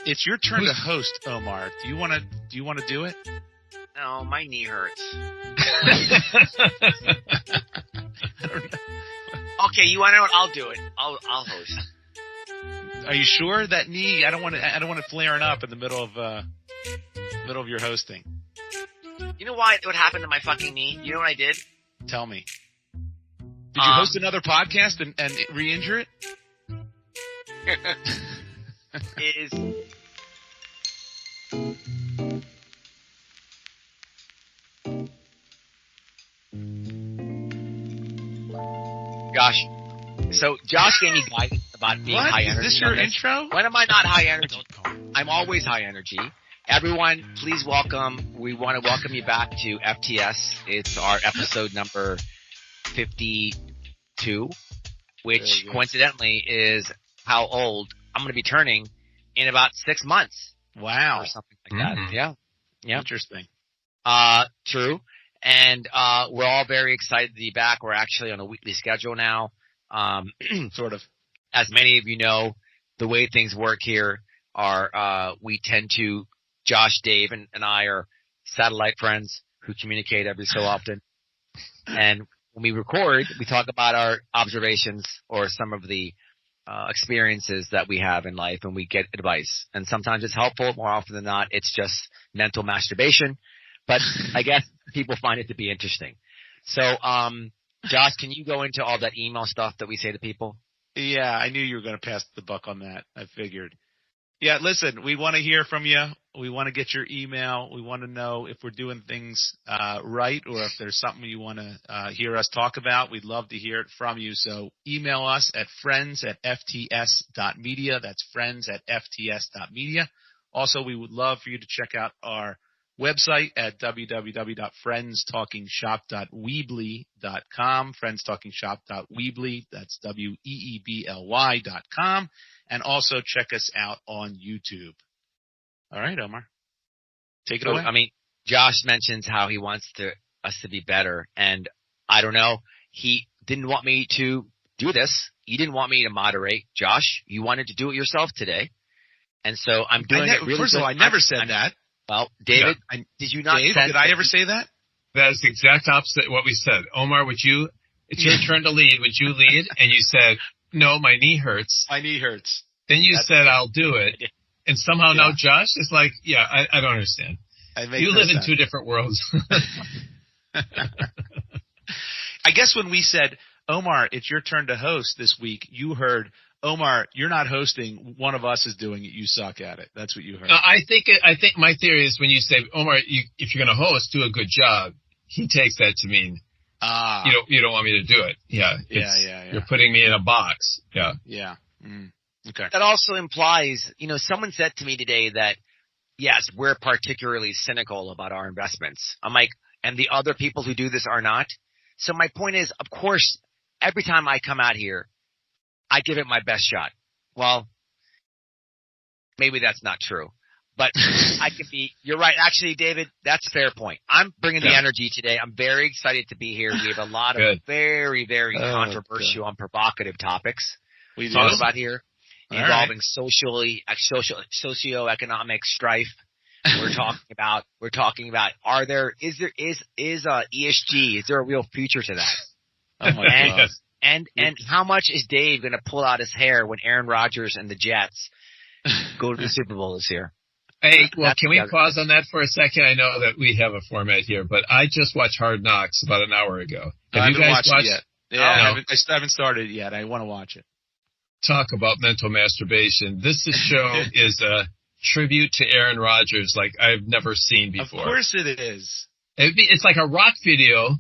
It's your turn to host, Omar. Do you want to do it? No, my knee hurts. Okay, you want to know what? I'll do it. I'll host. Are you sure that knee? I don't want it flaring up in the middle of your hosting. You know what happened to my fucking knee? You know what I did? Tell me. Did you host another podcast and re-injure it? Josh. So Josh gave me guidance about being high energy. Is this your intro? When am I not high energy? I'm always high energy. Everyone, please welcome. We want to welcome you back to FTS. It's our episode number 52, which coincidentally is how old I'm going to be turning in about 6 months. Wow. Or something like that. Yeah. Interesting. True. And we're all very excited to be back. We're actually on a weekly schedule now. Sort of. As many of you know, the way things work here are we tend to, Josh, Dave, and I are satellite friends who communicate every so often. And when we record, we talk about our observations or some of the experiences that we have in life, and we get advice. And sometimes it's helpful. More often than not, it's just mental masturbation. But I guess people find it to be interesting. So, Josh, can you go into all that email stuff that we say to people? Yeah, I knew you were going to pass the buck on that. I figured. Yeah, listen, we want to hear from you. We want to get your email. We want to know if we're doing things right or if there's something you want to hear us talk about. We'd love to hear it from you. So email us at friends@fts.media. That's friends@fts.media. Also, we would love for you to check out our website at www.friendstalkingshop.weebly.com, friendstalkingshop.weebly, that's WEEBLY.com, and also check us out on YouTube. All right, Omar, take it away. I mean, Josh mentions how he wants us to be better, and I don't know, he didn't want me to do this. He didn't want me to moderate. Josh, you wanted to do it yourself today, and so I'm doing it really First of all, I never said that. Well, David, did you not Dave, did I ever say that? That is the exact opposite of what we said. Omar, it's your turn to lead. Would you lead? And you said, no, my knee hurts. My knee hurts. Then you said, I'll do it. And somehow now Josh is like, I don't understand. You live in two different worlds. I guess when we said, Omar, it's your turn to host this week, you heard, Omar, you're not hosting. One of us is doing it. You suck at it. That's what you heard. No, I think my theory is when you say, Omar, if you're going to host, do a good job. He takes that to mean you don't want me to do it. Yeah. You're putting me in a box. Yeah. Yeah. Okay. That also implies, someone said to me today that, yes, we're particularly cynical about our investments. I'm like, and the other people who do this are not. So my point is, of course, every time I come out here, I give it my best shot. Well, maybe that's not true, but you're right. Actually, David, that's a fair point. I'm bringing the energy today. I'm very excited to be here. We have a lot of very, very controversial and provocative topics we talk about here involving socioeconomic strife. We're talking about, is ESG, is there a real future to that? Oh my God. And how much is Dave going to pull out his hair when Aaron Rodgers and the Jets go to the Super Bowl this year? Hey, well, can we pause on that for a second? I know that we have a format here, but I just watched Hard Knocks about an hour ago. Have you guys watched it yet? Yeah, I haven't started it yet. I want to watch it. Talk about mental masturbation. This show is a tribute to Aaron Rodgers like I've never seen before. Of course it is. It's like a rock video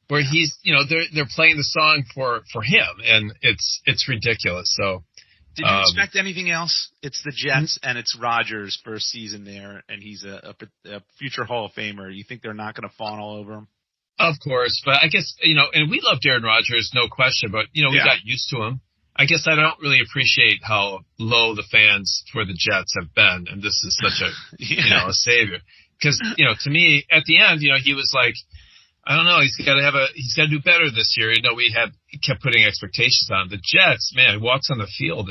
where he's, they're playing the song for him, and it's ridiculous. So, did you expect anything else? It's the Jets and it's Rodgers' first season there, and he's a future Hall of Famer. You think they're not going to fawn all over him? Of course, but I guess and we loved Aaron Rodgers, no question. But we got used to him. I guess I don't really appreciate how low the fans for the Jets have been, and this is such a a savior. Because to me, at the end, he was like, I don't know. He's got to do better this year. We kept putting expectations on the Jets. Man, he walks on the field.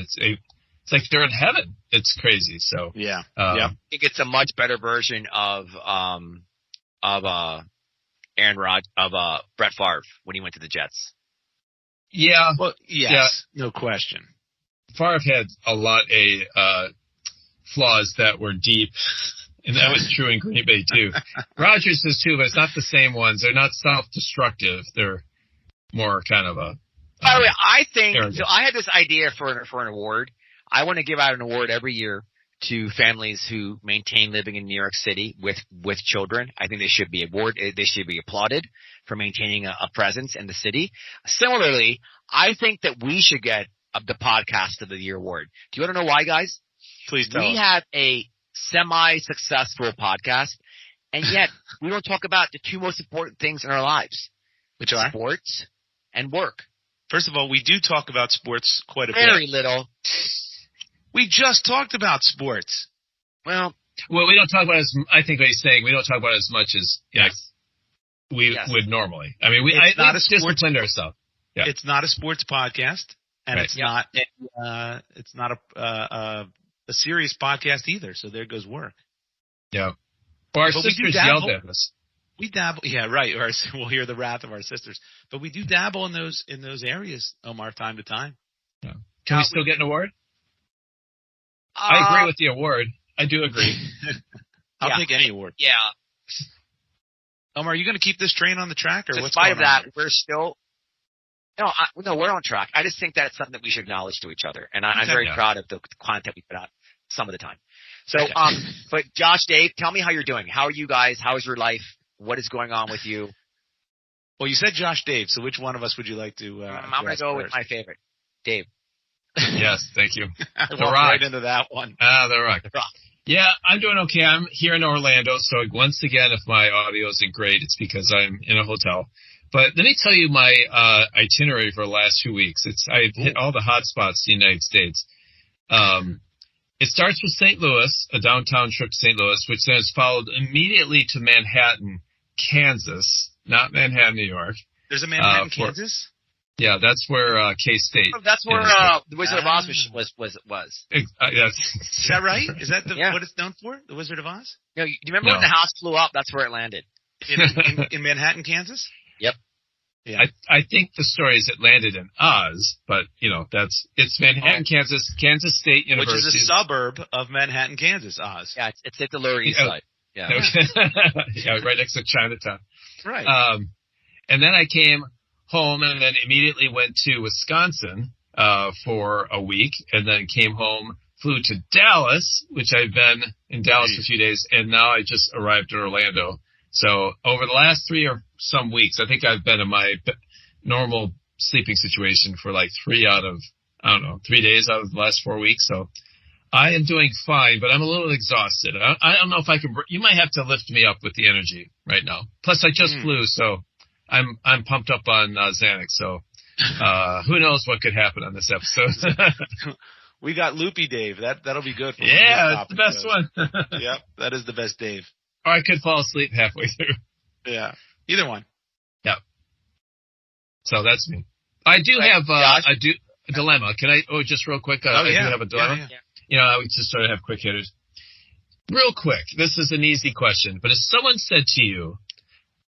it's like they're in heaven. It's crazy. So Yeah. I think it's a much better version of Brett Favre when he went to the Jets. Yeah. Well, yes, no question. Favre had a lot of flaws that were deep, and that was true in Green Bay too. Rodgers is too, but it's not the same ones. They're not self-destructive. They're more kind of a. By the way, I think arrogant. so. I had this idea for an award. I want to give out an award every year to families who maintain living in New York City with children. I think they should be They should be applauded for maintaining a presence in the city. Similarly, I think that we should get the Podcast of the Year award. Do you want to know why, guys? Please tell We us. have a semi-successful podcast, and yet we don't talk about the two most important things in our lives, Which are? sports and work. First of all, we do talk about sports quite a Very bit. little. We just talked about sports. Well, we don't talk about I think what he's saying, we don't talk about as much as we Yes. would normally. I mean, It's not we a sports- disciplined ourselves. Yeah. It's not a sports podcast, and Right. it's not a serious podcast either. So there goes work. Yeah. Or our But we do sisters dabble. yelled at us. We dabble, yeah, right. We'll hear the wrath of our sisters, but we do dabble in those areas, Omar, time to time. Yeah. Can we still get an award? I agree with the award. I do agree. I'll take any award. yeah. Omar, are you going to keep this train on the track, or what's Despite going of that, on? we're still. No, we're on track. I just think that it's something that we should acknowledge to each other, and I'm very proud of the content we put out some of the time. So, but Josh, Dave, tell me how you're doing. How are you guys? How is your life? What is going on with you? Well, you said Josh, Dave. So which one of us would you like to? I'm going to go with my favorite, Dave. Yes, thank you. I The walked Rock. right into that one. The Rock. The Rock. Yeah, I'm doing okay. I'm here in Orlando, so once again, if my audio isn't great, it's because I'm in a hotel. But let me tell you my itinerary for the last 2 weeks. I've hit all the hot spots in the United States. It starts with St. Louis, a downtown trip to St. Louis, which then is followed immediately to Manhattan, Kansas, not Manhattan, New York. There's a Manhattan, Kansas. Yeah, that's where K-State. That's where is. the Wizard of Oz was. Yes. Is that right? Is that Yeah. what it's known for? The Wizard of Oz? No, you remember when the house flew up? That's where it landed. In Manhattan, Kansas? Yep. Yeah. I think the story is it landed in Oz, but it's Manhattan, Kansas, Kansas State University, which is a suburb of Manhattan, Kansas. Oz. Yeah, it's at the Lower East Side. Yeah. Yeah, right next to Chinatown. Right. And then I came home and then immediately went to Wisconsin for a week, and then came home, flew to Dallas, which I've been in Dallas for a few days, and now I just arrived in Orlando. So over the last 3 or some weeks, I think I've been in my normal sleeping situation for like 3 days out of the last 4 weeks. So I am doing fine, but I'm a little exhausted. I don't know if I can. You might have to lift me up with the energy right now. Plus, I just flew, so I'm pumped up on Xanax. So who knows what could happen on this episode? We got Loopy Dave. That'll be good. For Yeah, it's the best one. Yep, that is the best Dave. Or I could fall asleep halfway through. Yeah, either one. Yeah. So that's me. I do have a dilemma. Can I? Oh, just real quick. I do have a dilemma. Yeah. I would just sort of have quick hitters. Real quick. This is an easy question, but if someone said to you,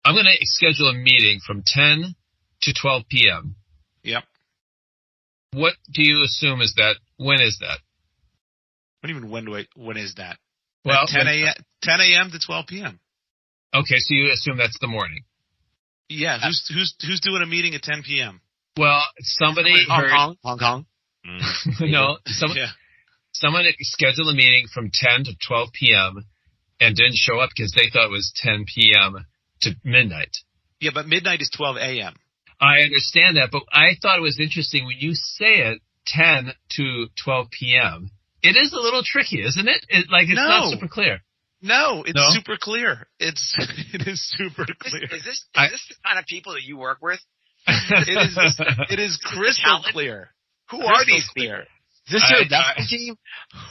"I'm going to schedule a meeting from 10 to 12 p.m." Yep. What do you assume is that? When is that? What do you mean? When is that? Well, 10 a.m. to 12 p.m. Okay, so you assume that's the morning. Yeah. Who's doing a meeting at 10 p.m.? Well, somebody heard. Hong Kong. No, someone scheduled a meeting from 10 to 12 p.m. and didn't show up because they thought it was 10 p.m. to midnight. Yeah, but midnight is 12 a.m. I understand that, but I thought it was interesting when you say it 10 to 12 p.m. It is a little tricky, isn't it? It's not super clear. No, it's super clear. It is super clear. Is this the kind of people that you work with? It is crystal clear. Who are these people? Is this your investment team?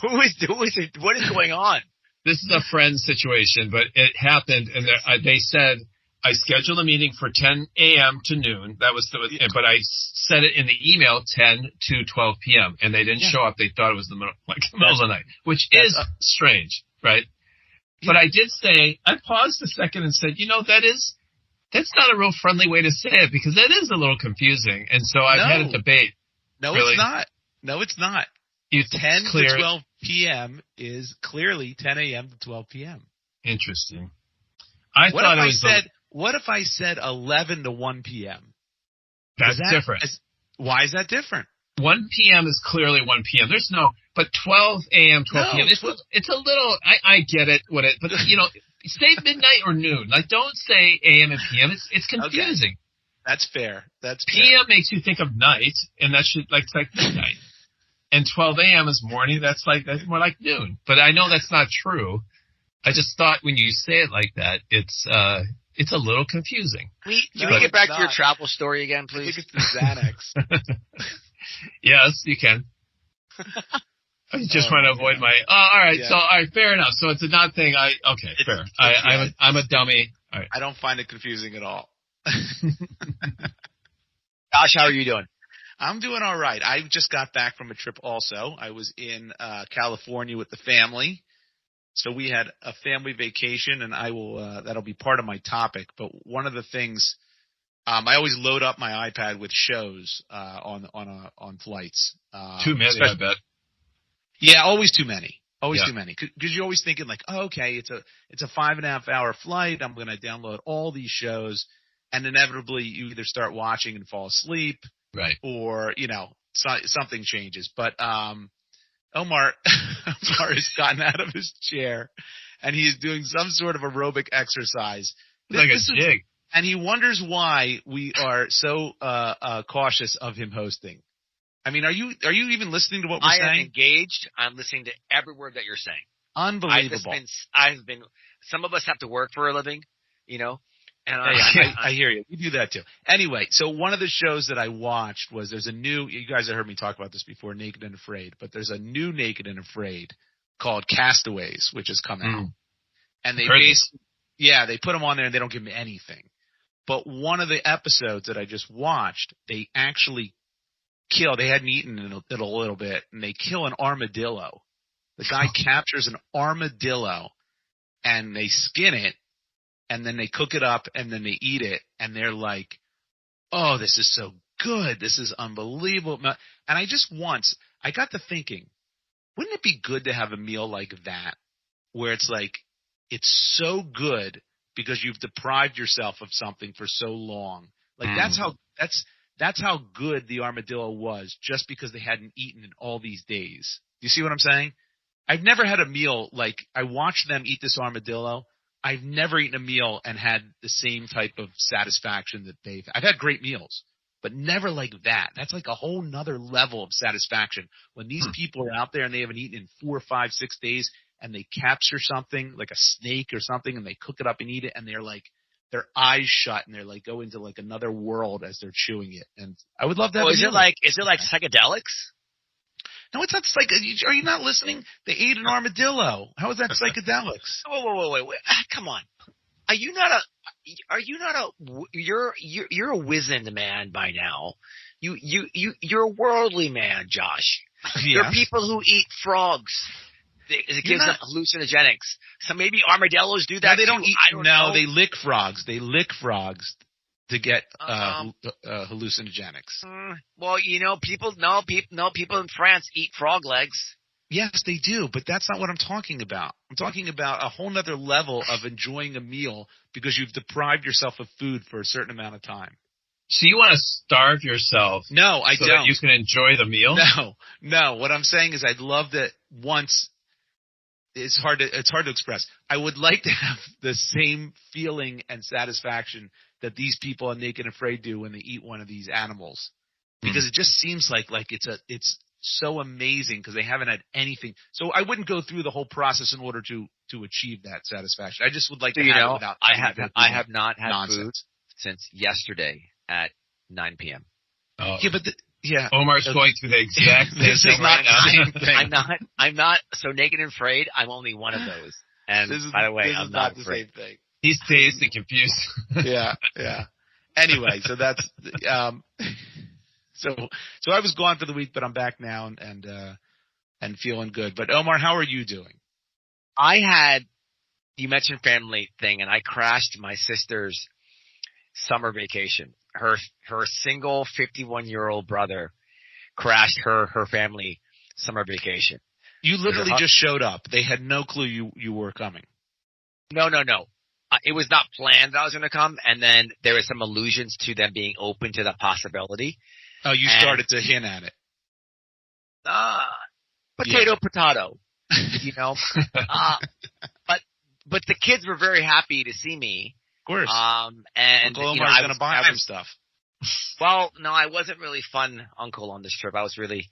Who is it? What is going on? This is a friend situation, but it happened, and they said I scheduled a meeting for 10 a.m. to noon. But I set it in the email 10 to 12 p.m. and they didn't show up. They thought it was the middle of the night, which is strange, right? Yeah. But I did say, I paused a second and said, that's not a real friendly way to say it because that is a little confusing. And so I've had a debate. No, really. It's not. No, it's not. 10 to 12 p.m. is clearly 10 a.m. to 12 p.m. Interesting. What if I said 11 to 1 p.m.? That's different. Why is that different? 1 p.m. is clearly 1 p.m. But 12 a.m., 12 p.m. It's a little. I get it. But say midnight or noon. Like don't say a.m. and p.m. It's confusing. Okay. That's fair. p.m. makes you think of night, and that should it's like midnight. And 12 a.m. is morning. That's more like noon. But I know that's not true. I just thought when you say it like that, it's a little confusing. Can we get back to your travel story again, please? I think it's the Xanax. Yes, you can. I just want to avoid my. Oh, all right. Yeah. So, all right, fair enough. So it's a not thing. Fair. I'm a dummy. All right. I don't find it confusing at all. Josh, how are you doing? I'm doing all right. I just got back from a trip. Also, I was in California with the family. So we had a family vacation, and I will that'll be part of my topic. But one of the things, I always load up my iPad with shows on flights. Too many, I bet. Yeah, always too many. Always too many. Because you're always thinking like, oh, okay, it's a 5.5 hour flight. I'm going to download all these shows, and inevitably you either start watching and fall asleep, right, or something changes. But Omar has gotten out of his chair, and he's doing some sort of aerobic exercise. Like a jig. And he wonders why we are so cautious of him hosting. I mean, are you even listening to what we're saying? I am engaged. I'm listening to every word that you're saying. Unbelievable. I've been. Some of us have to work for a living, And I hear you. You do that too. Anyway, so one of the shows that I watched was there's a new. You guys have heard me talk about this before, Naked and Afraid, but there's a new Naked and Afraid called Castaways, which has come out, and they they put them on there and they don't give me anything. But one of the episodes that I just watched, they actually kill. They hadn't eaten it a little bit, and they kill an armadillo. The guy captures an armadillo, and they skin it, and then they cook it up, and then they eat it, and they're like, "Oh, this is so good. This is unbelievable." And I got to thinking, wouldn't it be good to have a meal like that, where it's like it's so good because you've deprived yourself of something for so long. Like that's how good the armadillo was, just because they hadn't eaten in all these days. Do you see what I'm saying? I've never had a meal like I watched them eat this armadillo. I've never eaten a meal and had the same type of satisfaction that I've had great meals, but never like that. That's like a whole nother level of satisfaction when these people are out there and they haven't eaten in 4, 5, 6 days, and they capture something like a snake or something and they cook it up and eat it, and they're like, their eyes shut and they're like go into like another world as they're chewing it. And I would love to have is it like psychedelics? No, it's not Are you not listening? They ate an armadillo. How is that psychedelics? Wait. Come on. You're a wizened man by now. You're a worldly man, Josh. Yeah. There are people who eat frogs. It gives them hallucinogenics. So maybe armadillos do that. No, they don't eat. I don't know. They lick frogs. They lick frogs to get hallucinogenics. Well, people in France eat frog legs. Yes, they do, but that's not what I'm talking about. I'm talking about a whole nother level of enjoying a meal because you've deprived yourself of food for a certain amount of time. So you want to starve yourself? No, I so don't. That you can enjoy the meal? No. What I'm saying is I'd love that once. It's hard to express. I would like to have the same feeling and satisfaction that these people on Naked and Afraid do when they eat one of these animals, because it just seems like it's so amazing because they haven't had anything. So I wouldn't go through the whole process in order to achieve that satisfaction. I just would like to have it without. I have not had nonsense. food since yesterday at 9 p.m. Oh. Yeah, but Omar's going through the exact same this is thing not right now. the same thing. I'm not so Naked and Afraid. I'm only one of those. And by the way, I'm not the afraid. same thing. He's dazed and confused. Yeah. Anyway, so that's so I was gone for the week, but I'm back now and feeling good. But Omar, how are you doing? You mentioned family thing, and I crashed my sister's summer vacation. Her single 51-year-old brother crashed her family summer vacation. You literally just showed up. They had no clue you were coming. No. It was not planned that I was going to come, and then there was some allusions to them being open to the possibility. Oh, you started to hint at it. Potato. You know, but the kids were very happy to see me. Of course. And Uncle Omar's going to buy them stuff. Well, no, I wasn't really fun uncle on this trip. I was really,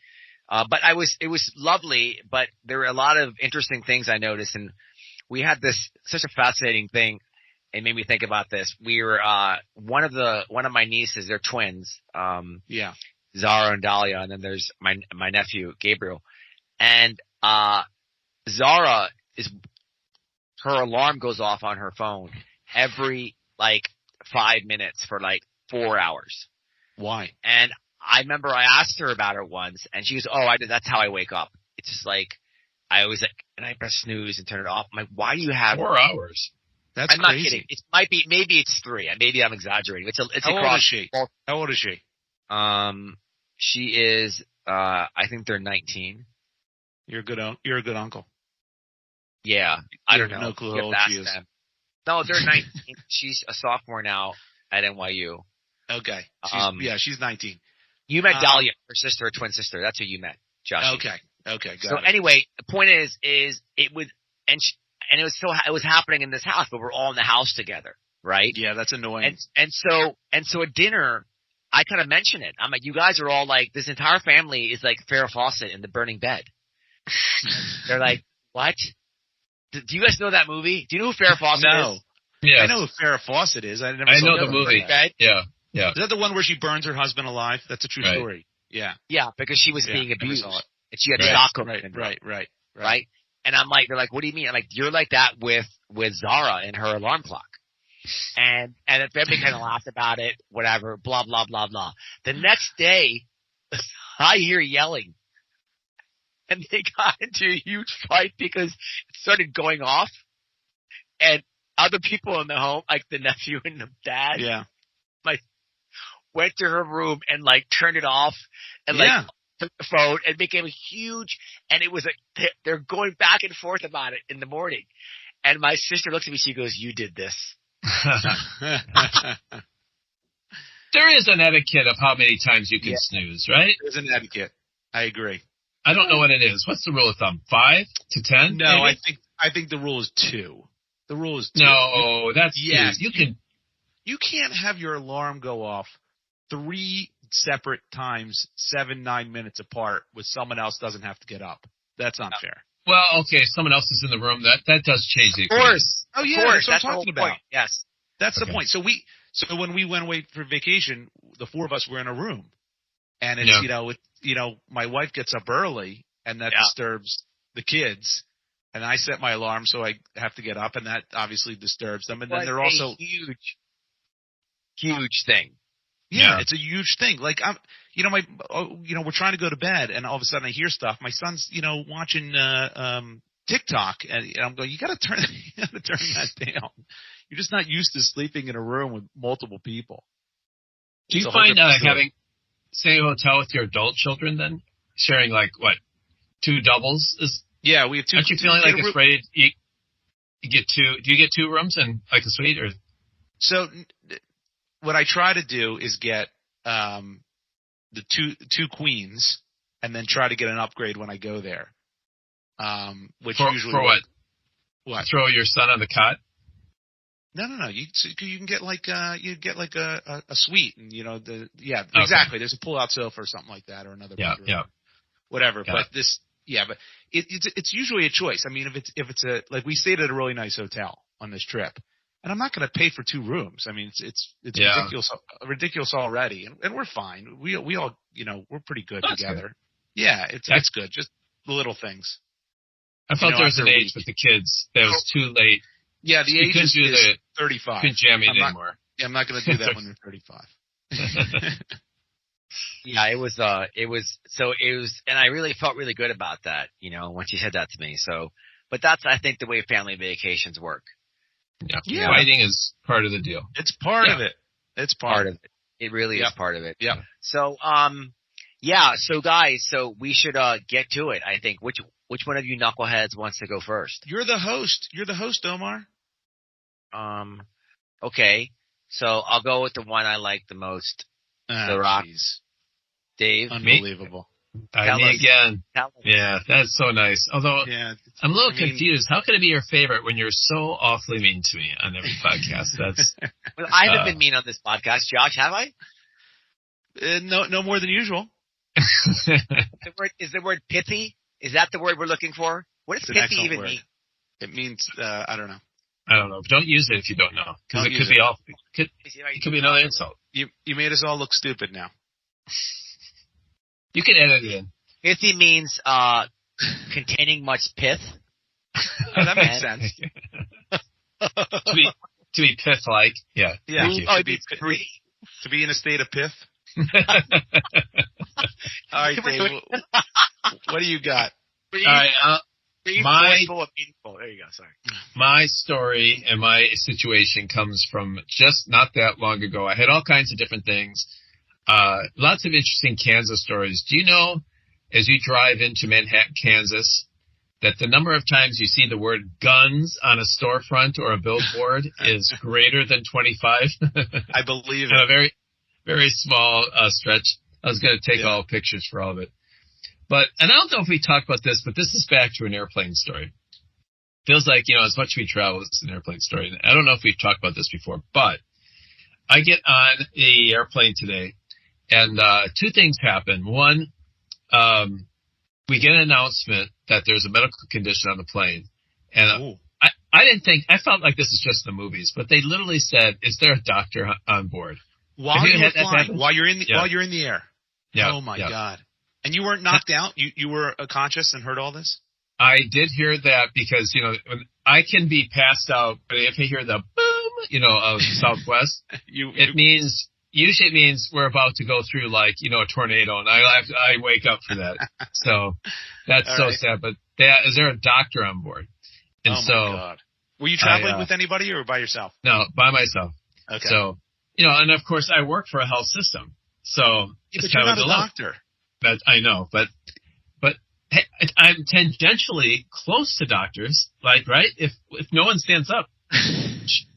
but it was lovely, but there were a lot of interesting things I noticed, and we had such a fascinating thing. It made me think about this. We were, one of my nieces, they're twins. Zara and Dahlia, and then there's my nephew, Gabriel. And, Zara her alarm goes off on her phone every 5 minutes for 4 hours. Why? And I remember I asked her about it once, and she goes, that's how I wake up. It's just I always and I press snooze and turn it off. I'm like, why do you have 4 hours? That's I'm crazy. not kidding. Maybe it's 3. Maybe I'm exaggerating. How old is she? How old is she? She is, I think they're 19. You're a good uncle. Yeah. I don't know. No clue how old she is. Them. No, they're 19. She's a sophomore now at NYU. Okay. She's 19. You met Dahlia, her sister, her twin sister. That's who you met, Josh. Okay. Got it. So anyway, the point is it would, and it was happening in this house, but we're all in the house together, right? Yeah, that's annoying. And so at dinner, I kind of mention it. I'm like, you guys are all this entire family is like Farrah Fawcett in The Burning Bed. They're like, what? Do you guys know that movie? Do you know who Farrah Fawcett is? Yeah. I know who Farrah Fawcett is. I know the movie. Yeah. Is that the one where she burns her husband alive? That's a true story. Yeah. Yeah, because she was being abused. And she had Stockholm syndrome. Right. And I'm like, they're like, what do you mean? I'm like, you're like that with Zara and her alarm clock. And if everybody kind of laughed about it, whatever, blah, blah, blah, blah. The next day, I hear yelling. And they got into a huge fight because it started going off. And other people in the home, like the nephew and the dad, went to her room and turned it off and took the phone and became huge. And it was they're going back and forth about it in the morning. And my sister looks at me, she goes, "You did this." There is an etiquette of how many times you can snooze, right? There's an etiquette. I agree. I don't know what it is. What's the rule of thumb? 5 to 10? No, maybe? I think the rule is 2. The rule is 2. No, that's You can't have your alarm go off 3 separate times, 7-9 minutes apart, with someone else doesn't have to get up. That's not fair. Well, okay, someone else is in the room. That does change the equation. Of course. Oh yeah, that's what I'm talking about. Point. Yes. That's the point. So when we went away for vacation, the 4 of us were in a room. And it's my wife gets up early and that disturbs the kids. And I set my alarm so I have to get up, and that obviously disturbs them. And then they're also huge thing. Yeah, it's a huge thing. We're trying to go to bed, and all of a sudden I hear stuff. My son's, watching TikTok, and I'm going, you got to turn that down. You're just not used to sleeping in a room with multiple people. Do you find having staying in a hotel with your adult children, then sharing 2 doubles is? Yeah, we have 2. Aren't you feeling afraid? You get 2? Do you get 2 rooms and a suite, or? So what I try to do is get the two queens, and then try to get an upgrade when I go there. Which usually for what? What? Throw your son on the cot? No. You can get a suite, and exactly. There's a pull-out sofa or something like that, or another bedroom. Yeah. Whatever. But it's usually a choice. I mean, if it's we stayed at a really nice hotel on this trip, and I'm not going to pay for 2 rooms. I mean, it's ridiculous already, and we're fine. We all we're pretty good together. Good. Yeah, it's good. Just the little things. I felt there was an age with the kids that was too late Yeah, the age is 35. Couldn't jam in anymore. Yeah, I'm not going to do that when you're 35. Yeah, it was, and I really felt really good about that, when she said that to me. So, but that's, I think, the way family vacations work. Yeah. Fighting is part of the deal. It's part of it. It's part of it. It really is part of it. Yeah. So, so guys, so we should, get to it, I think. Which one of you knuckleheads wants to go first? You're the host, Omar. Okay. So I'll go with the one I like the most. The Rock. Geez. Dave. Unbelievable. Me again. Yeah, that's so nice. Although I'm a little confused. How can it be your favorite when you're so awfully mean to me on every podcast? That's. Well, I haven't been mean on this podcast, Josh. Have I? No more than usual. Is the word pithy? Is that the word we're looking for? What does pithy even mean? It means I don't know. I don't know. Don't use it if you don't know, because it could be awful. It could be another insult. You made us all look stupid now. You can edit it in. Pithy means containing much pith. Oh, that makes sense. to be pith-like. Yeah. Yeah. To be in a state of pith. All right, Dave. What do you got? All right. There you go. Sorry. My story and my situation comes from just not that long ago. I had all kinds of different things. Lots of interesting Kansas stories. Do you know, as you drive into Manhattan, Kansas, that the number of times you see the word guns on a storefront or a billboard is greater than 25? I believe it. A very, very small stretch. I was going to take all pictures for all of it. And I don't know if we talked about this, but this is back to an airplane story. Feels like, as much as we travel, it's an airplane story. I don't know if we've talked about this before, but I get on the airplane today, and two things happen. One, we get an announcement that there's a medical condition on the plane. And I felt like this is just the movies, but they literally said, "Is there a doctor on board?" While you're in the air. Yeah. Oh my God. And you weren't knocked out? You were conscious and heard all this? I did hear that because, when I can be passed out, but if I hear the boom, of Southwest, usually it means we're about to go through a tornado, and I wake up for that. So that's so sad. But is there a doctor on board? And my God. Were you traveling with anybody or by yourself? No, by myself. Okay. So, and of course I work for a health system. So it's kind of a doctor. I know, but hey, I'm tangentially close to doctors, right? If no one stands up,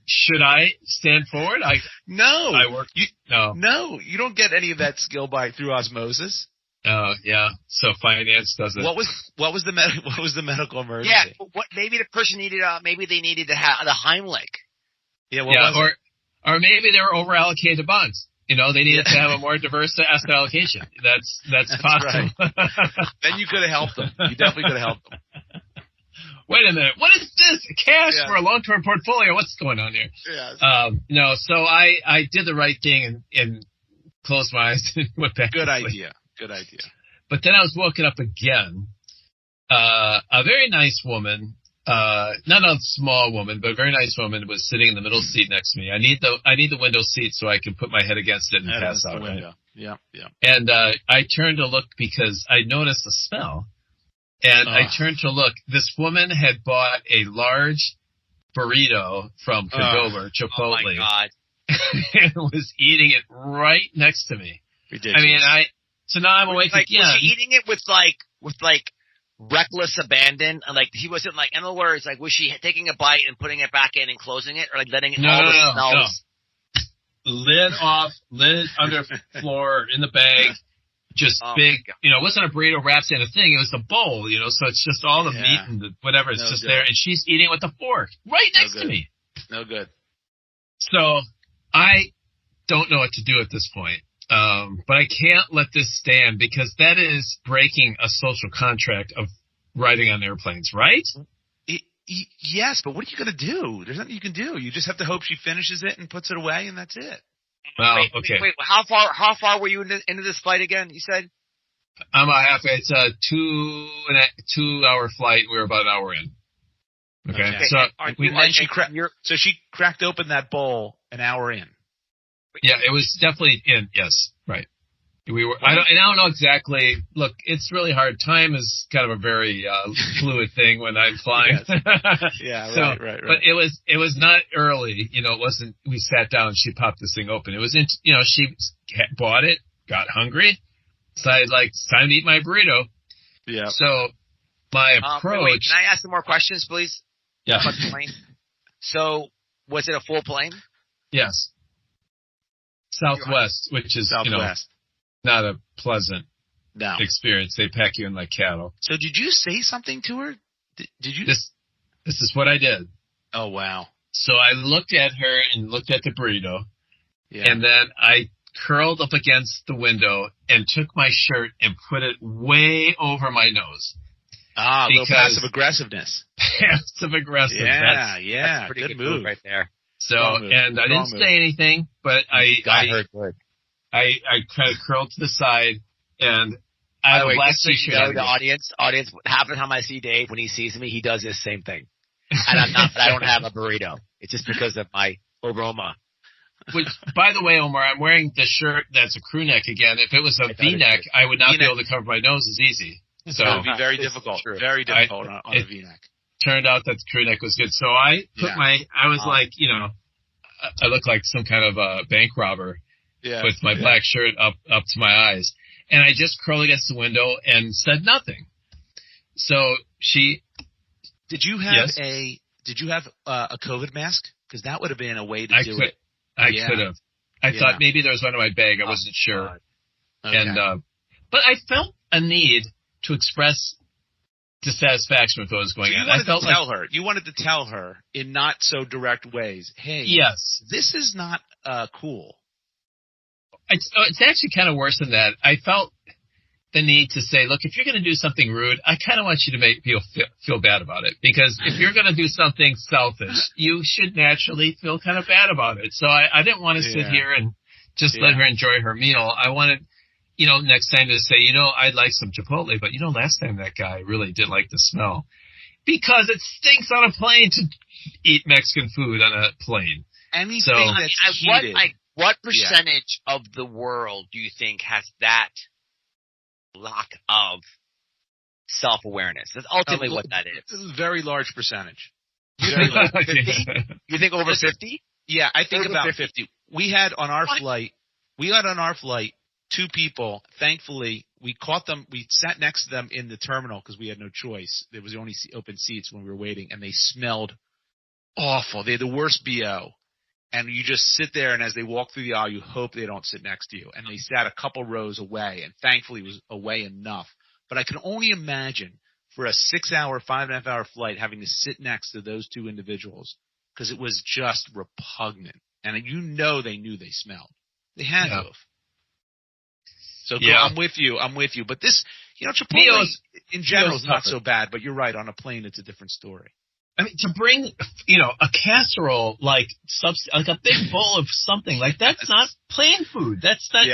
should I stand forward? No. I work. No, you don't get any of that skill through osmosis. Oh, yeah. So finance doesn't. What was the medical emergency? Yeah. Maybe the person needed. Maybe they needed to have the Heimlich. Yeah. Or maybe they were over allocated bonds. They needed to have a more diverse asset allocation. That's possible. Right. Then you could have helped them. You definitely could have helped them. Wait a minute. What is this? Cash for a long-term portfolio? What's going on here? Yeah. So I did the right thing and closed my eyes and went back. Good idea. But then I was woken up again. A very nice woman. Not a small woman, but a very nice woman was sitting in the middle seat next to me. I need the window seat so I can put my head against it and pass out. Right? Yeah. And I turned to look because I noticed the smell. And I turned to look. This woman had bought a large burrito from Qdoba, Chipotle. Oh my God. And was eating it right next to me. Ridiculous. So now I'm awake again. Was she eating it with reckless abandon? He wasn't in other words, was she taking a bite and putting it back in and closing it, or letting it all the smells? No. Lid off, lid under floor, in the bag, just big. It wasn't a burrito wrapped in a thing. It was a bowl. So it's just all the meat and whatever. It's just there, and she's eating with a fork right next to me. No good. So I don't know what to do at this point. But I can't let this stand because that is breaking a social contract of riding on airplanes, right? Yes, but what are you going to do? There's nothing you can do. You just have to hope she finishes it and puts it away, and that's it. Well, okay. Wait, how far were you into this flight again? You said? I'm halfway. It's a 2 hour flight. We're about an hour in. Okay. Okay. So so she cracked open that bowl an hour in. Yeah, it was definitely in. Yes, right. We were. I don't know exactly. Look, it's really hard. Time is kind of a very fluid thing when I'm flying. Yeah, so, right. But it was not early. You know, it wasn't. We sat down and she popped this thing open. It was in. You know, she bought it, got hungry, decided like it's time to eat my burrito. Yeah. So my approach. Wait, can I ask some more questions, please? Yeah. About the plane? So was it a full plane? Yes. Southwest, which is Southwest. Not a pleasant No. experience. They pack you in like cattle. So did you say something to her? Did you? This is what I did. Oh, wow. So I looked at her and looked at the burrito, Yeah. and then I curled up against the window and took my shirt and put it way over my nose. A little passive aggressiveness. Passive aggressive. Yeah, That's a pretty good move right there. So, and I didn't say anything, but I good. I kind of curled to the side, and I have a black t-shirt on. The audience, half the time I see Dave, when he sees me, he does this same thing. And I don't have a burrito. It's just because of my aroma. Which, by the way, Omar, I'm wearing the shirt that's a crew neck again. If it was a V-neck, I would not be able to cover my nose as easy. So it would be very difficult. Very difficult on a V-neck. Turned out that the crew neck was good. So I put I was like, I look like some kind of a bank robber with my black shirt up to my eyes. And I just curled against the window and said nothing. So she... Did you have a COVID mask? Because that would have been a way to do it. I could have. I thought maybe there was one in my bag. I wasn't sure. Okay. And but I felt a need to express dissatisfaction with what was going on. You wanted to tell her in not so direct ways, hey, yes, this is not cool. It's actually kind of worse than that. I felt the need to say, look, if you're going to do something rude, I kind of want you to make people feel bad about it. Because if you're going to do something selfish, you should naturally feel kind of bad about it. So I didn't want to sit here and just let her enjoy her meal. I wanted, next time to say, I'd like some Chipotle, but last time that guy really did like the smell. Because it stinks on a plane to eat Mexican food on a plane. Anything that's heated. What percentage of the world do you think has that lack of self-awareness? That's ultimately what that is. This is a very large percentage. You think over 50? Yeah, I think about 50. We had on our flight two people. Thankfully, we caught them. We sat next to them in the terminal because we had no choice. There was only open seats when we were waiting, and they smelled awful. They had the worst BO. And you just sit there, and as they walk through the aisle, you hope they don't sit next to you. And they sat a couple rows away, and thankfully it was away enough. But I can only imagine for a 6-hour, 5.5-hour flight having to sit next to those two individuals because it was just repugnant. And they knew they smelled. They had to have. So I'm with you. But this, Chipotle in general is not so bad. But you're right. On a plane, it's a different story. I mean, to bring, a casserole, like a big bowl of something, like that's not plain food. That's not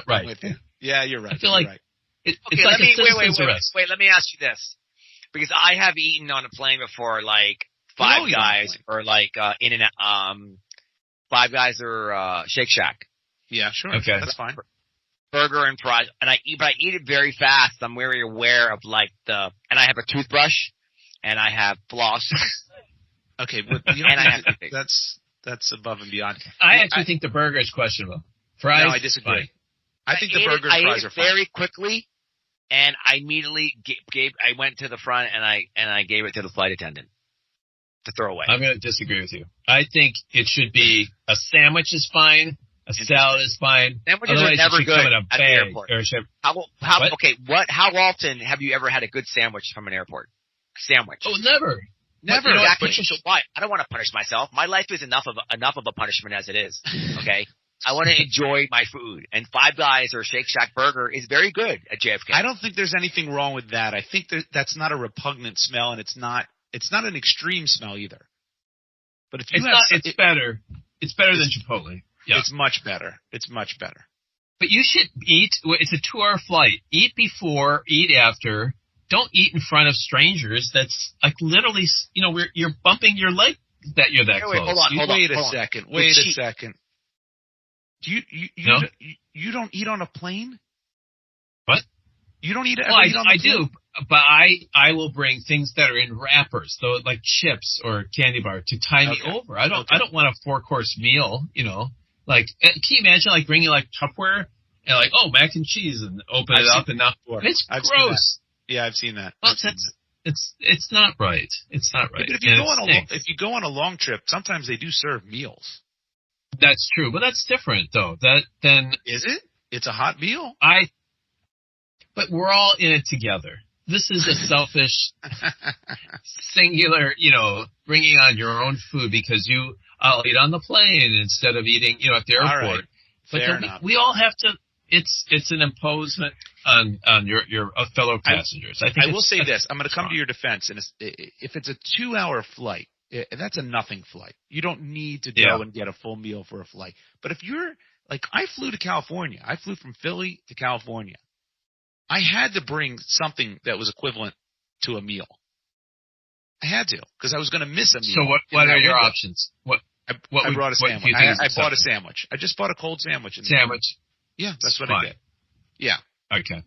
right. I'm with you. Yeah, you're right. I feel like it's like wait, let me ask you this. Because I have eaten on a plane before, like Five Guys or like Five Guys or Shake Shack. Yeah, sure. Okay. That's fine. Burger and fries. But I eat it very fast. I'm very aware of and I have a toothbrush. And I have floss. Okay, but that's above and beyond. I actually think the burger is questionable. Fries? No, I disagree. Fine. I think the burger and fries are fine. Very quickly, and I immediately I went to the front and I gave it to the flight attendant to throw away. I'm going to disagree with you. I think it should be a sandwich is fine. A salad is fine. Sandwiches are never good at the airport. How often have you ever had a good sandwich from an airport? Sandwich. Oh, never. Exactly. So why? I don't want to punish myself. My life is enough of a punishment as it is. Okay. I want to enjoy my food. And Five Guys or Shake Shack burger is very good at JFK. I don't think there's anything wrong with that. I think that's not a repugnant smell, and it's not an extreme smell either. But if you it's better. It's better than Chipotle. Yeah. It's much better. It's much better. But you should eat. It's a 2-hour flight. Eat before. Eat after. don't eat in front of strangers. That's like literally, you're bumping your leg that you're that close. Hold on. Wait a second. You don't eat on a plane? What? You don't eat it? Well, I do, but I will bring things that are in wrappers, though, like chips or candy bar to tie me over. I don't want a 4-course meal, Like, can you imagine like bringing like Tupperware and like, oh, mac and cheese and open it up and now it's gross. Yeah, I've seen that. Well, it's not right. It's not right. Yeah, but if you go on a long trip, sometimes they do serve meals. That's true, but that's different though. Is it? It's a hot meal. But we're all in it together. This is a selfish, singular, bringing on your own food because I'll eat on the plane instead of eating, at the airport. All right. Fair enough. We all have to. It's an imposement on your fellow passengers. I will say this. I'm going to come to your defense, and if it's a 2-hour flight, that's a nothing flight. You don't need to go and get a full meal for a flight. But if you're like, I flew to California. I flew from Philly to California. I had to bring something that was equivalent to a meal. I had to because I was going to miss a meal. So what are your options? I brought a sandwich. I bought a sandwich. I just bought a cold sandwich. Sandwich. Yeah, that's what I did. Yeah. Okay.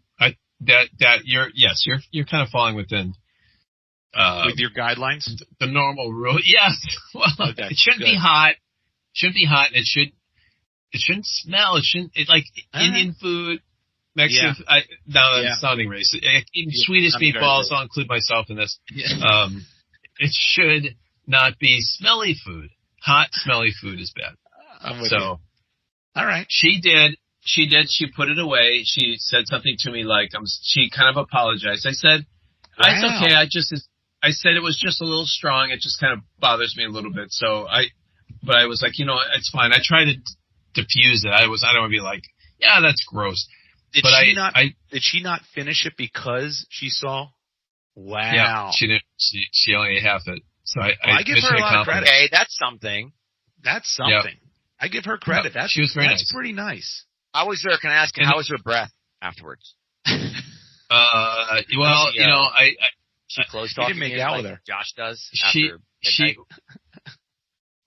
You're kind of falling within with your guidelines. The normal rule. Yes. Well, okay, it shouldn't be hot. Shouldn't be hot. It shouldn't smell. Indian food. Mexican. Yeah. I'm sounding racist. Eating Swedish meatballs. I'll include myself in this. Yeah. It should not be smelly food. Hot, smelly food is bad. I'm with you. All right. She did. She put it away. She said something to me like, she kind of apologized. I said, wow. It's okay. I said it was just a little strong. It just kind of bothers me a little bit. But I was like, it's fine. I tried to diffuse it. I don't want to be like, yeah, that's gross. Did she not finish it because she saw? Wow. Yeah, she didn't. She only ate half it. So I give her a lot of credit. Okay, that's something. That's something. Yep. I give her credit. No, she was very nice. That's pretty nice. Can I ask you, how was her breath afterwards? Well, she close talking didn't make out with her. Josh does.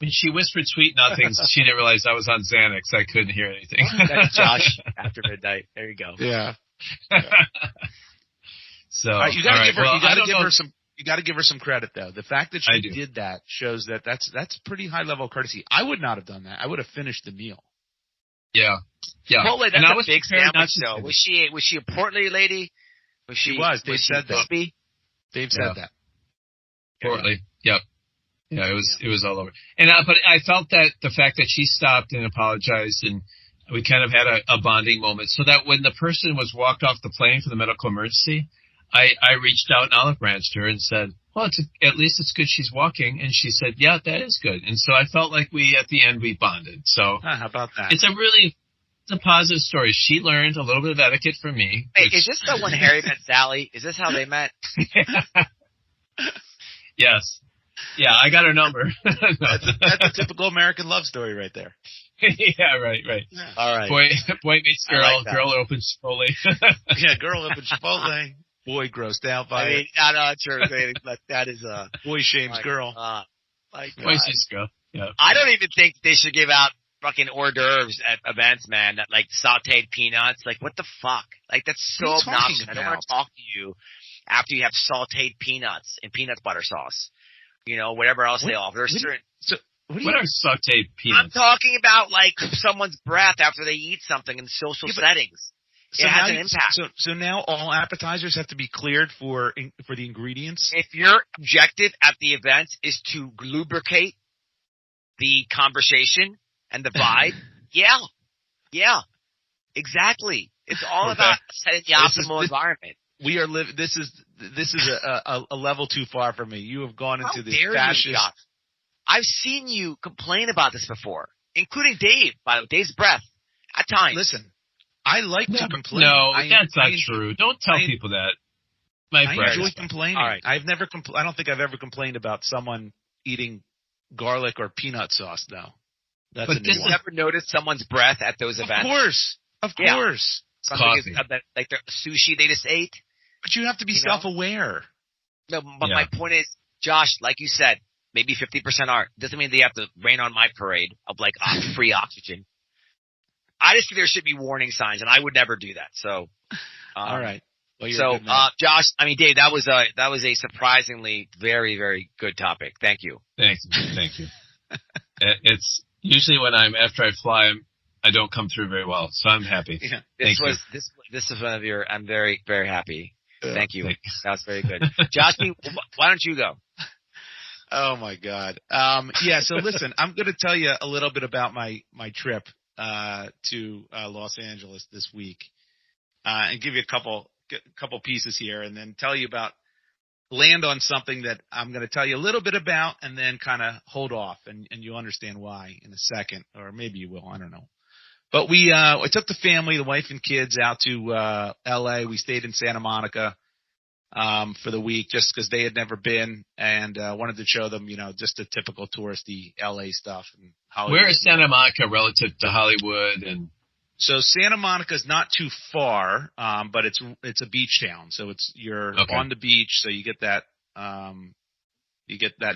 When she whispered sweet nothings, she didn't realize I was on Xanax. I couldn't hear anything. That's Josh after midnight. There you go. Yeah. So you got to give her some credit though. The fact that she did that shows that that's pretty high level of courtesy. I would not have done that. I would have finished the meal. Yeah. Chipotle, that's a big sandwich though. Was she a portly lady? She was. Dave said that. Dave said that. Portly. Yep. Yeah, it was all over. And but I felt that the fact that she stopped and apologized, and we kind of had a bonding moment, so that when the person was walked off the plane for the medical emergency, I reached out and olive branched her and said, well, at least it's good she's walking. And she said, yeah, that is good. And so I felt like at the end, we bonded. So how about that? It's a positive story. She learned a little bit of etiquette from me. Hey, is this the one Harry met Sally? Is this how they met? Yes. Yeah, I got her number. That's a typical American love story right there. Yeah, right. Yeah. All right. Boy meets girl, girl opens Chipotle. Yeah, girl opens Chipotle. Boy grossed out by it. No, true. That is boy shames girl. Boy shames girl. Yeah. I don't even think they should give out fucking hors d'oeuvres at events, man. That like sautéed peanuts. Like, what the fuck? Like, that's so obnoxious. I don't want to talk to you after you have sautéed peanuts and peanut butter sauce. Whatever else they offer. What are sautéed peanuts? I'm talking about like someone's breath after they eat something in social settings. It has an impact. So now all appetizers have to be cleared for the ingredients? If your objective at the event is to lubricate the conversation and the vibe, yeah, exactly. It's all about setting the optimal environment. We are living. This is a level too far for me. You have gone into the fascist. I've seen you complain about this before, including Dave. By the way, Dave's breath at times. Listen, I like to complain. No, that's not true. Don't tell people that. I enjoy complaining. All right. I don't think I've ever complained about someone eating garlic or peanut sauce. No, that's a new one. Have you ever noticed someone's breath at those events? Of course. Something like the sushi they just ate. But you have to be self-aware. No, but my point is, Josh, like you said, maybe 50% aren't. Doesn't mean they have to rain on my parade of like free oxygen. I just think there should be warning signs, and I would never do that. So, all right. Well, so, Josh, Dave, that was a surprisingly very, very good topic. Thank you. Thank you. It's usually when after I fly, I don't come through very well, so I'm happy. Yeah. This is one of your. I'm very, very happy. Thank you. That was very good. Josh, why don't you go? Oh my God. So listen, I'm going to tell you a little bit about my trip to Los Angeles this week, and give you a couple pieces here, and then tell you land on something that I'm going to tell you a little bit about, and then kind of hold off, and you'll understand why in a second, or maybe you will. I don't know. But I took the family, the wife and kids, out to L.A. We stayed in Santa Monica for the week, just because they had never been, and wanted to show them, just the typical touristy L.A. stuff. And Hollywood. Where is Santa Monica relative to Hollywood? And so Santa Monica is not too far, but it's a beach town, so you're on the beach, so you get that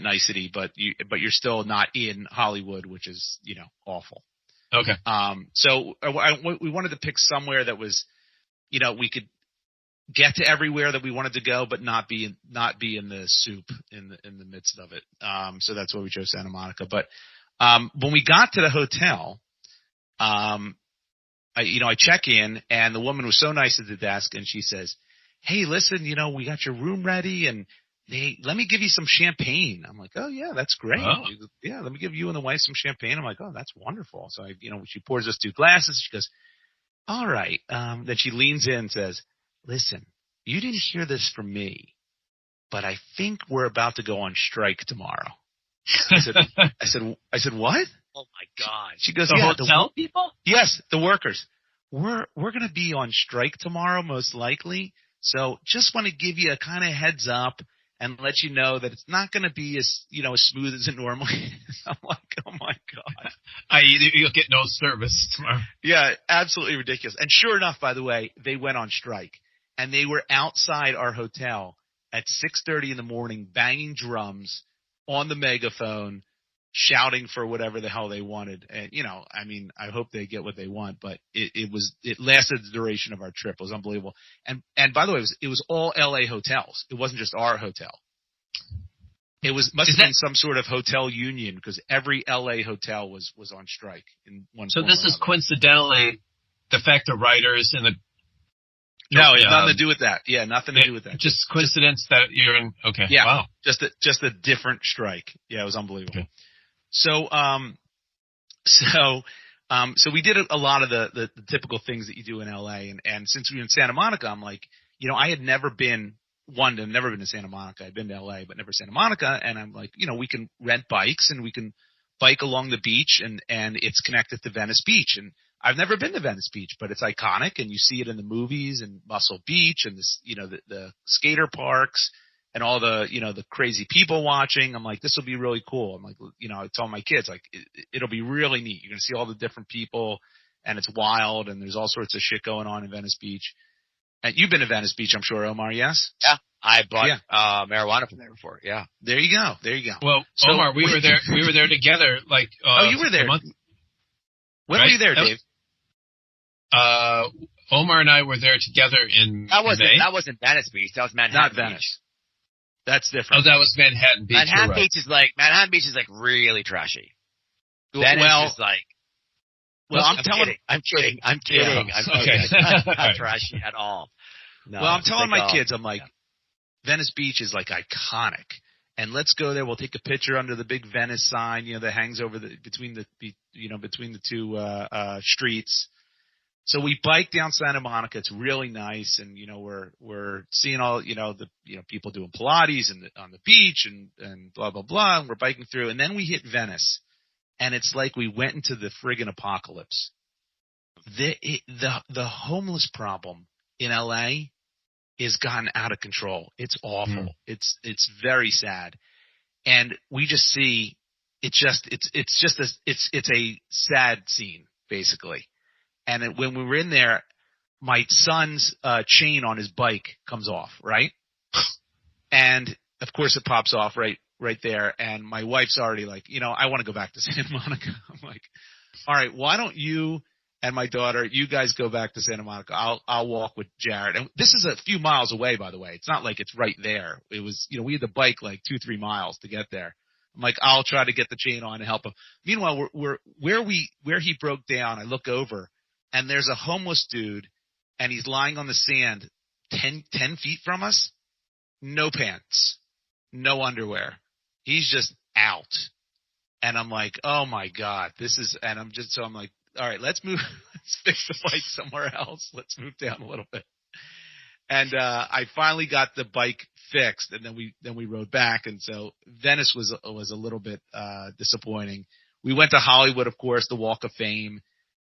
nicety, but you're still not in Hollywood, which is awful. Okay. So we wanted to pick somewhere that was, we could get to everywhere that we wanted to go, but not be in the soup in the midst of it. So that's why we chose Santa Monica. But when we got to the hotel, I check in, and the woman was so nice at the desk, and she says, "Hey, listen, we got your room ready, and let me give you some champagne." I'm like, "Oh yeah, that's great. Oh. Yeah, let me give you and the wife some champagne." I'm like, "Oh, that's wonderful." So she pours us 2 glasses. She goes, "All right." Then she leans in and says, "Listen, you didn't hear this from me, but I think we're about to go on strike tomorrow." I said, "What?" Oh my God. She goes, the "Yeah, hotel people? Yes, the workers. We're going to be on strike tomorrow, most likely. So just want to give you a kind of heads up and let you know that it's not going to be as smooth as it normally is." I'm like, "Oh my God." You'll get no service tomorrow. Yeah, absolutely ridiculous. And sure enough, by the way, they went on strike, and they were outside our hotel at 6:30 in the morning, banging drums on the megaphone, shouting for whatever the hell they wanted. And, I hope they get what they want, but it lasted the duration of our trip. It was unbelievable. And by the way, it was all LA hotels. It wasn't just our hotel. It must have been some sort of hotel union, because every LA hotel was on strike in one So form this or is another. Coincidentally the fact that writers in the No, it's nothing to do with that. Yeah, nothing to do with that. Just coincidence that you're in. Okay. Yeah. Wow. Just a different strike. Yeah, it was unbelievable. Okay. So we did a lot of the typical things that you do in LA, and since we were in Santa Monica, I'm like, I had never been to Santa Monica. I'd been to LA, but never Santa Monica, and I'm like, we can rent bikes and we can bike along the beach, and it's connected to Venice Beach, and I've never been to Venice Beach, but it's iconic, and you see it in the movies, and Muscle Beach, and this, the skater parks, and all the, the crazy people watching. I'm like, this will be really cool. I'm like, I tell my kids, like, it'll be really neat. You're going to see all the different people, and it's wild, and there's all sorts of shit going on in Venice Beach. And you've been to Venice Beach, I'm sure, Omar, yes? Yeah. I bought marijuana from there before. Yeah. There you go. Well, so, Omar, we were there together. Like, you were there. When were you there, Dave? Omar and I were there together in May. That wasn't Venice Beach. That was Manhattan Not Beach. Venice. That's different. Oh, that was Manhattan Beach. Manhattan Beach is like really trashy. Venice is like. Well, I'm kidding. Okay. Not trashy at all. No, well, I'm telling my kids, I'm like, Venice Beach is like iconic, and let's go there. We'll take a picture under the big Venice sign, that hangs over between the two streets. So we bike down Santa Monica. It's really nice, and we're seeing all the people doing Pilates on the beach and blah blah blah. And we're biking through, and then we hit Venice, and it's like we went into the friggin' apocalypse. The homeless problem in LA is gotten out of control. It's awful. It's very sad, and we just see it's a sad scene basically. And when we were in there, my son's chain on his bike comes off, right? And of course it pops off right there. And my wife's already like, I want to go back to Santa Monica. I'm like, all right, why don't you and my daughter, you guys go back to Santa Monica. I'll walk with Jared. And this is a few miles away, by the way. It's not like it's right there. It was, we had to bike like 2-3 miles to get there. I'm like, I'll try to get the chain on and help him. Meanwhile, where he broke down, I look over and there's a homeless dude and he's lying on the sand 10 feet from us. No pants, no underwear. He's just out. And I'm like, oh my God, I'm like, all right, let's move, let's fix the bike somewhere else. Let's move down a little bit. And, I finally got the bike fixed and then we rode back. And so Venice was a little bit, disappointing. We went to Hollywood, of course, the Walk of Fame,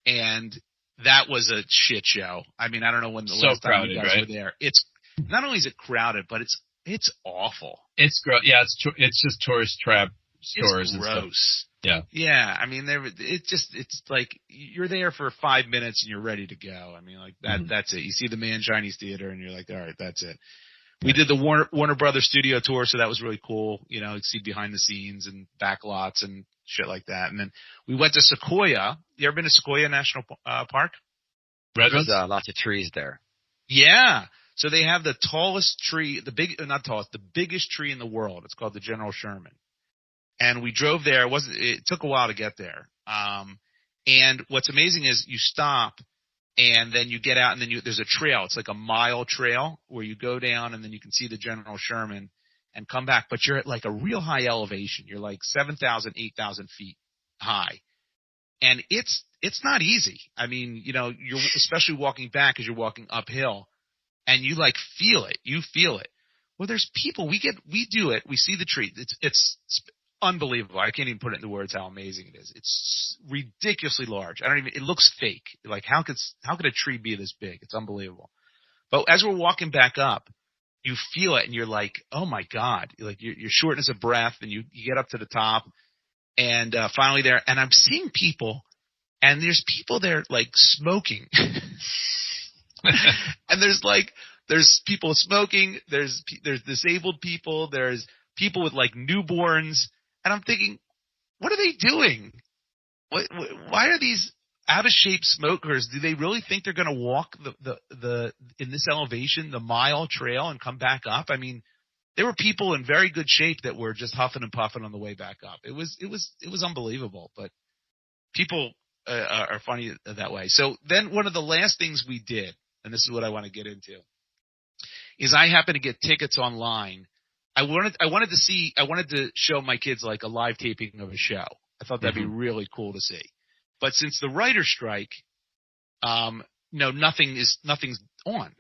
and that was a shit show. I mean, I don't know when the last time you guys were there. It's not only is it crowded, but it's awful. It's gross. Yeah, it's just tourist trap stores. It's gross. Yeah. Yeah. I mean, it's like you're there for 5 minutes and you're ready to go. I mean, like that, that's it. You see the Man Chinese Theater and you're like, all right, that's it. We did the Warner Brothers studio tour, so that was really cool. You see behind the scenes and back lots and shit like that. And then we went to Sequoia. You ever been to Sequoia National Park? There's lots of trees there. Yeah. So they have the tallest tree, the biggest tree in the world. It's called the General Sherman. And we drove there. It took a while to get there. And what's amazing is you stop and then you get out and then there's a trail. It's like a mile trail where you go down and then you can see the General Sherman and come back. But you're at like a real high elevation. You're like 7,000, 8,000 feet high. And it's not easy. I mean, you're especially walking back as you're walking uphill and you like feel it. You feel it. Well, there's people, we do it. We see the tree. It's unbelievable. I can't even put it into words how amazing it is. It's ridiculously large. It looks fake. Like how could a tree be this big? It's unbelievable. But as we're walking back up, you feel it and you're like, oh my God, you're like, your shortness of breath and you get up to the top and, finally there, and I'm seeing people and there's people there like smoking and there's people smoking, there's disabled people, there's people with like newborns. And I'm thinking, what are they doing? Why are these out of shape smokers? Do they really think they're going to walk the in this elevation, the mile trail and come back up? I mean, there were people in very good shape that were just huffing and puffing on the way back up. It was unbelievable, but people are funny that way. So then one of the last things we did, and this is what I want to get into, is I happened to get tickets online. I wanted to show my kids like a live taping of a show. I thought that'd be really cool to see. But since the writer's strike, nothing's on.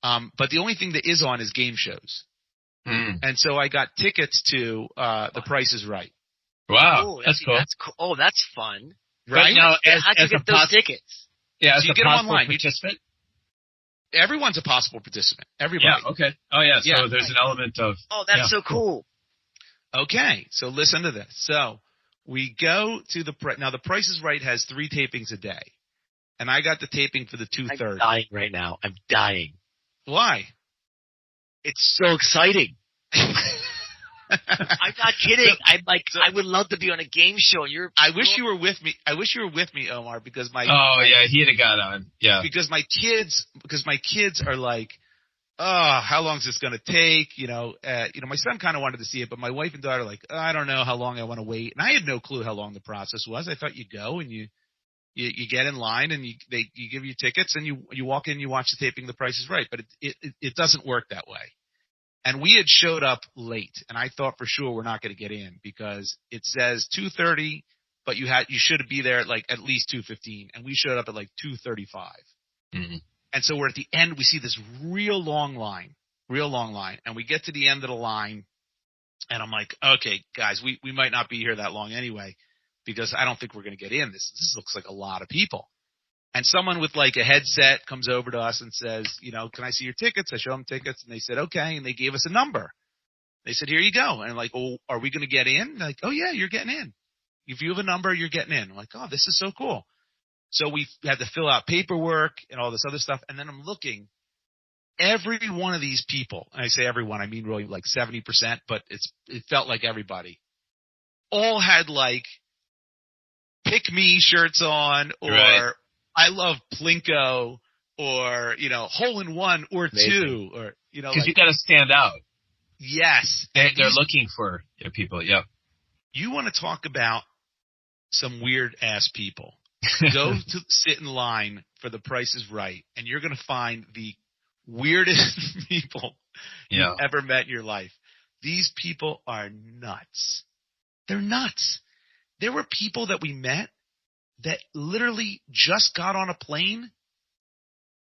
But the only thing that is on is game shows. And so I got tickets to The Price is Right. Wow, that's cool. Oh, that's fun. Right? Now, how'd you get those tickets? Yeah, so you get them online. Participant? Everyone's a possible participant. Everybody. Yeah, okay. Oh, yeah, so there's an element of... Oh, that's so cool. Okay, so listen to this. So we go to now The Price is Right has 3 tapings a day. And I got the taping for the 2:30. I'm dying right now. I'm dying. Why? It's so exciting. I'm not kidding. I would love to be on a game show. I wish you were with me. I wish you were with me, Omar, because he'd have got on. Yeah. Because my kids are like, oh, how long is this going to take? My son kind of wanted to see it, but my wife and daughter are like, I don't know how long I want to wait. And I had no clue how long the process was. I thought you go and you get in line and you give you tickets and you walk in, you watch the taping. The Price is Right, but it doesn't work that way. And we had showed up late, and I thought for sure we're not going to get in because it says 2:30, but you should be there at least 2:15, and we showed up at like 2:35. Mm-hmm. And so we're at the end. We see this real long line, and we get to the end of the line, and I'm like, okay, guys, we might not be here that long anyway because I don't think we're going to get in. This looks like a lot of people. And someone with like a headset comes over to us and says, can I see your tickets? I show them tickets and they said, okay. And they gave us a number. They said, here you go. And I'm like, oh, are we going to get in? They're like, oh yeah, you're getting in. If you have a number, you're getting in. I'm like, oh, this is so cool. So we had to fill out paperwork and all this other stuff. And then I'm looking, every one of these people, and I say everyone, I mean really like 70%, but it felt like everybody, all had like pick me shirts on, or right. I love Plinko, or, hole in one or two, or, because you got to stand out. Yes. They're looking for people. Yep. You want to talk about some weird ass people. Go to sit in line for The Price is Right, and you're going to find the weirdest people you've ever met in your life. These people are nuts. They're nuts. There were people that we met that literally just got on a plane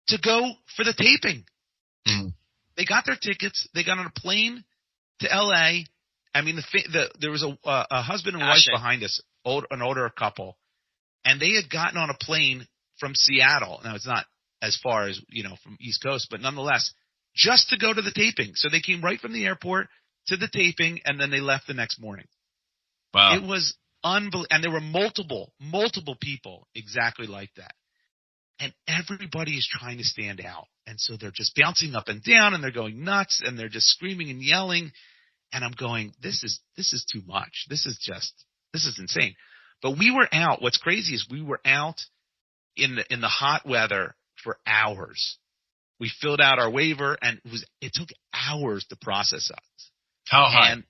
to go for the taping. Mm. They got their tickets. They got on a plane to L.A. I mean, there was a husband and wife behind us, an older couple, and they had gotten on a plane from Seattle. Now, it's not as far as, from East Coast, but nonetheless, just to go to the taping. So they came right from the airport to the taping, and then they left the next morning. Wow. It was unbelievable. And there were multiple people exactly like that. And everybody is trying to stand out. And so they're just bouncing up and down, and they're going nuts, and they're just screaming and yelling. And I'm going, this is too much. This is insane. But we were out. What's crazy is we were out in the hot weather for hours. We filled out our waiver, and it took hours to process us. How hot? And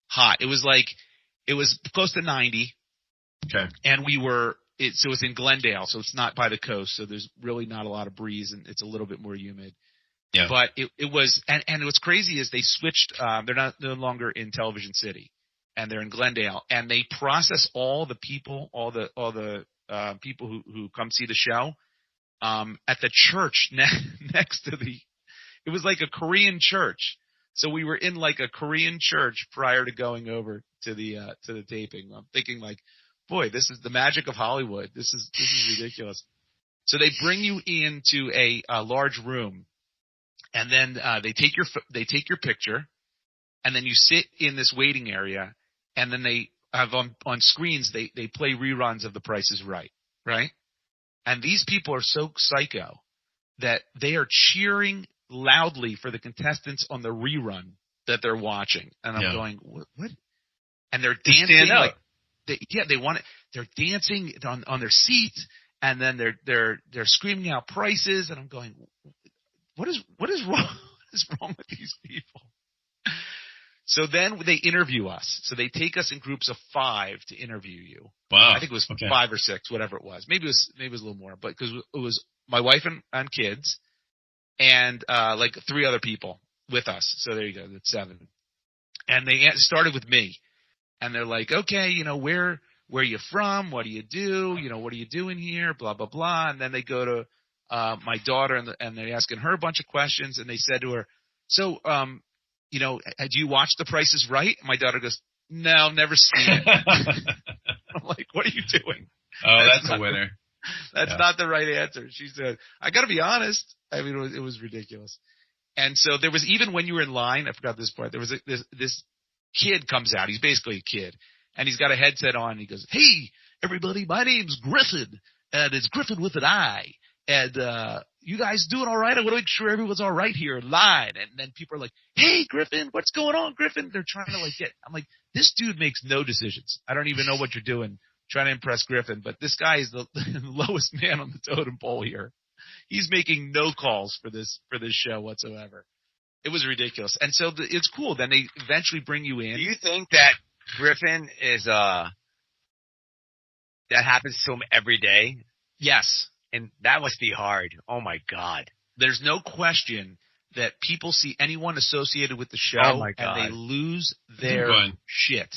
hot. It was close to 90. Okay. And so it's in Glendale, so it's not by the coast, so there's really not a lot of breeze, and it's a little bit more humid. Yeah. But it was, and what's crazy is they switched. They're no longer in Television City, and they're in Glendale, and they process all the people, all the people who come see the show, at the church next to the. It was like a Korean church, so we were in like a Korean church prior to going over to the taping. I'm thinking like, boy, this is the magic of Hollywood. This is ridiculous. So they bring you into a large room. And then they take your picture, and then you sit in this waiting area, and then they have on screens they play reruns of The Price is Right, right? And these people are so psycho that they are cheering loudly for the contestants on the rerun that they're watching. And I'm going, what? And they're dancing like they want it. They're dancing on their seats, and then they're screaming out prices, and I'm going, What is wrong? What is wrong with these people? So then they interview us. So they take us in groups of 5 to interview you. Wow. I think it was 5 or 6, whatever it was. Maybe it was a little more, but because it was my wife and kids, and like 3 other people with us. So there you go, that's 7. And they started with me, and they're like, okay, where are you from? What do you do? What are you doing here? Blah blah blah. And then they go to my daughter, and they're asking her a bunch of questions, and they said to her, so, do you watch The Price is Right? And my daughter goes, no, never seen it. I'm like, what are you doing? Oh, that's a winner. That's not the right answer. She said, I got to be honest. I mean, it was ridiculous. And so there was, even when you were in line, I forgot this part, there was this kid comes out. He's basically a kid, and he's got a headset on, and he goes, hey, everybody, my name's Griffin, and it's Griffin with an I. And you guys doing all right? I want to make sure everyone's all right here in line. And then people are like, hey, Griffin, what's going on, Griffin? They're trying to I'm like, this dude makes no decisions. I don't even know what you're doing, trying to impress Griffin. But this guy is the lowest man on the totem pole here. He's making no calls for this show whatsoever. It was ridiculous. And so it's cool. Then they eventually bring you in. Do you think that Griffin is that happens to him every day? Yes. And that must be hard. Oh, my God. There's no question that people see anyone associated with the show, and they lose their shit.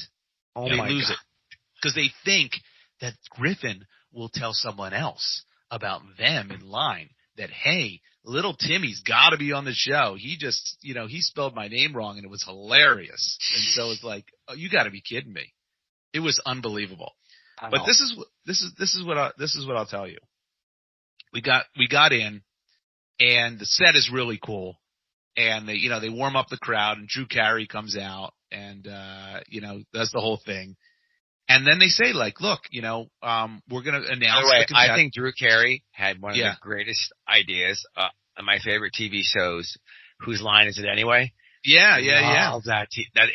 Oh, they my lose God. it. Because they think that Griffin will tell someone else about them in line that, hey, little Timmy's got to be on the show. He just, he spelled my name wrong, and it was hilarious. And so it's like, oh, you got to be kidding me. It was unbelievable. But this is what I'll tell you. We got in, and the set is really cool, and they warm up the crowd, and Drew Carey comes out and does the whole thing, And then they say, like, look, we're going to announce. By the way, I think Drew Carey had one of the greatest ideas on my favorite TV shows. Whose Line Is It Anyway? Yeah. That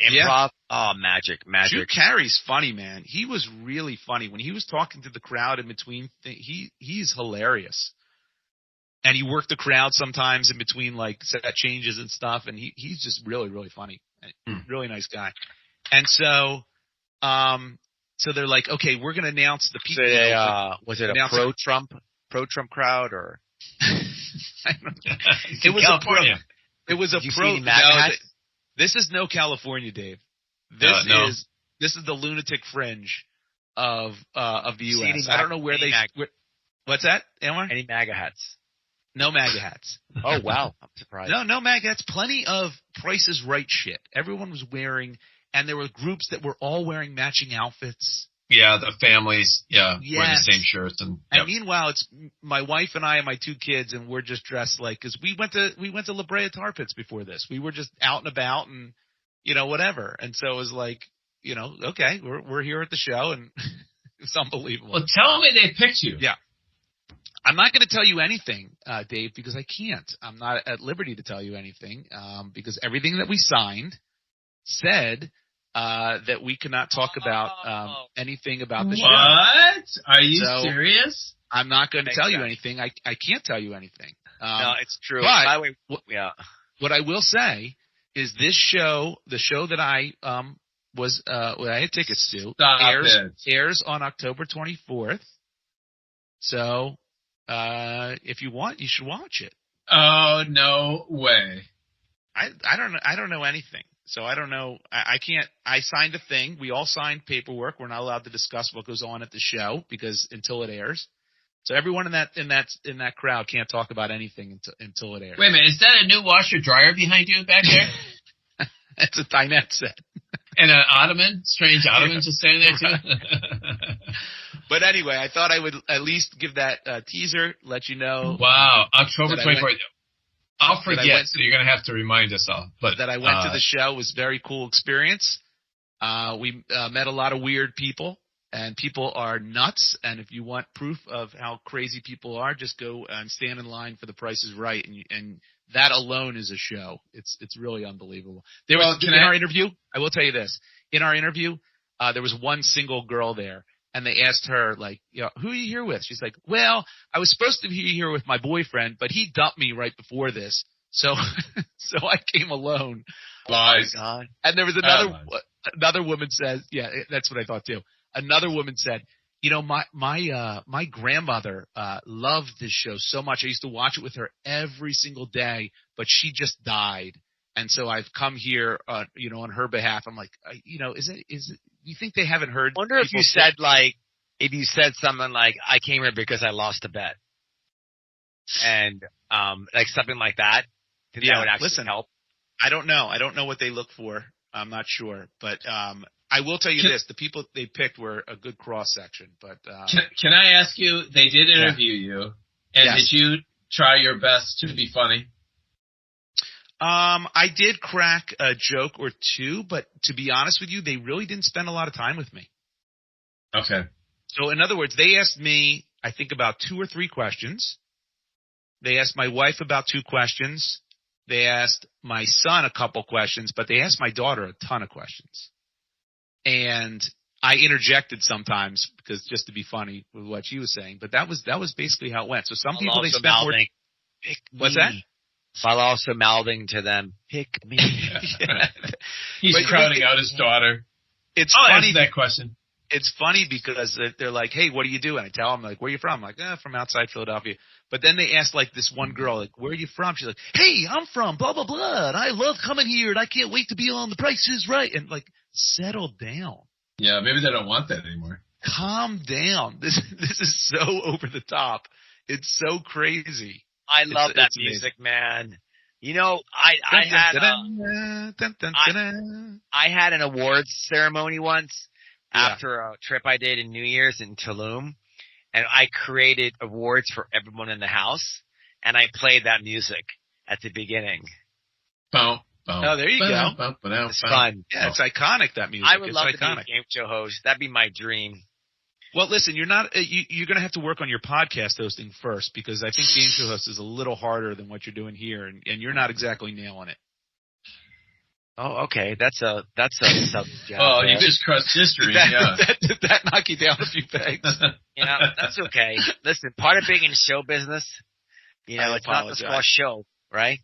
improv. Oh, magic. Drew Carey's funny, man. He was really funny when he was talking to the crowd in between. He's hilarious, and he worked the crowd sometimes in between like set changes and stuff. And he's just really, really funny. Really nice guy. And so they're like, okay, we're going to announce the people. Was it a pro-Trump crowd or? It was California. It was a pro. This is no California, Dave. This is the lunatic fringe of the U.S. I don't know where what's that, Omar? Any MAGA hats? No MAGA hats. Oh wow, I'm surprised. No MAGA hats. Plenty of Price is Right shit. Everyone was wearing, and there were groups that were all wearing matching outfits. Yeah, the families, wear the same shirts, and meanwhile, it's my wife and I and my 2 kids, and we're just dressed like, because we went to La Brea Tar Pits before this. We were just out and about, and whatever. And so it was like, okay, we're here at the show, and it's unbelievable. Well, tell me they picked you. Yeah, I'm not going to tell you anything, Dave, because I can't. I'm not at liberty to tell you anything, because everything that we signed said. That we cannot talk about anything about the show. What? Are you serious? I'm not going to tell you anything. I can't tell you anything. No, it's true. But by the way, what I will say is this show, the show that I I had tickets to, airs on October 24th. So if you want, you should watch it. Oh, no way. I don't know anything. So I don't know. I can't. I signed a thing. We all signed paperwork. We're not allowed to discuss what goes on at the show until it airs. So everyone in that crowd can't talk about anything until it airs. Wait a minute. Is that a new washer dryer behind you back there? It's a dinette set. And an ottoman, strange ottoman just standing there too. But anyway, I thought I would at least give that teaser, let you know. Wow, October 24th. I'll forget, so you're going to have to remind us all. But that I went to the show was a very cool experience. We met a lot of weird people, and people are nuts. And if you want proof of how crazy people are, just go and stand in line for The Price is Right, and that alone is a show. It's really unbelievable. In our interview, I will tell you this. In our interview, there was one single girl there. And they asked her, like, who are you here with? She's like, well, I was supposed to be here with my boyfriend, but he dumped me right before this. So I came alone. Lies. Oh, God. And there was another woman says, yeah, that's what I thought too. Another woman said, my grandmother loved this show so much. I used to watch it with her every single day, but she just died. And so I've come here, on her behalf. I'm like, is it? You think they haven't heard? I wonder if you said something like, I came here because I lost a bet. And, like something like that. That would actually help. I don't know. I don't know what they look for. I'm not sure. But, I will tell you this. The people they picked were a good cross section, but, can I ask you, they did interview you, and did you try your best to be funny? I did crack a joke or two, but to be honest with you, they really didn't spend a lot of time with me. Okay. So in other words, they asked me, I think, about 2 or 3 questions. They asked my wife about 2 questions. They asked my son a couple questions, but they asked my daughter a ton of questions. And I interjected sometimes because just to be funny with what she was saying, but that was basically how it went. So some people they spent more. What's that? While also mouthing to them, pick me. He's crowding out his daughter. It's I'll funny. Answer that question. It's funny because they're like, hey, what do you do? And I tell them, like, where are you from? I'm like, from outside Philadelphia. But then they ask, like, this one girl, like, where are you from? She's like, hey, I'm from blah, blah, blah. And I love coming here, and I can't wait to be on The Price is Right. And, like, settle down. Yeah, maybe they don't want that anymore. Calm down. This is so over the top. It's so crazy. I love that music, man. I had an awards ceremony once after a trip I did in New Year's in Tulum, and I created awards for everyone in the house, and I played that music at the beginning. Bow, Oh, there you go. It's fun. Yeah, it's iconic, that music. I would love iconic. to be a game show host. That'd be my dream. Well, listen, you're not. You're going to have to work on your podcast hosting first, because I think game show host is a little harder than what you're doing here, and you're not exactly nailing it. Oh, okay. That's a sub job. Oh, you just crushed history. Did that knock you down a few pegs? Yeah, that's okay. Listen, part of being in show business, it's not the small show, right?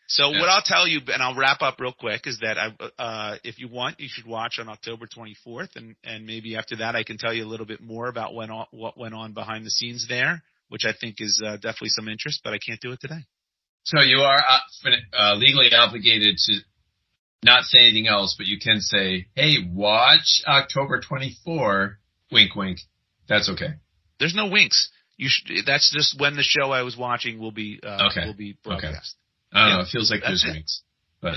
So what I'll tell you, and I'll wrap up real quick, is that if you want, you should watch on October 24th, and maybe after that I can tell you a little bit more about what went on behind the scenes there, which I think is definitely some interest, but I can't do it today. So you are legally obligated to not say anything else, but you can say, hey, watch October 24, wink, wink. That's okay. There's no winks. That's just when the show I was watching will be broadcast. Okay. I don't know. It feels like there's winks. But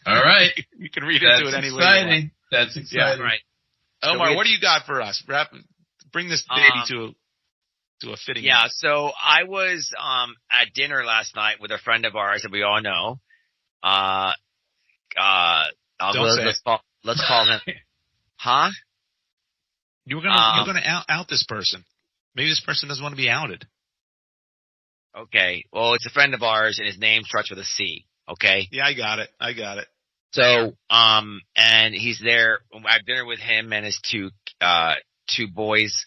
all right. You can read into it anyway. Exciting. That's exciting. Yeah, right. Omar, what do you got for us? Bring this baby to a fitting. Yeah. So I was at dinner last night with a friend of ours that we all know. Let's call him. Huh? You're gonna out this person. Maybe this person doesn't want to be outed. Okay. Well, it's a friend of ours, and his name starts with a C. Okay. Yeah, I got it. So, and he's there. I had dinner with him and his two boys,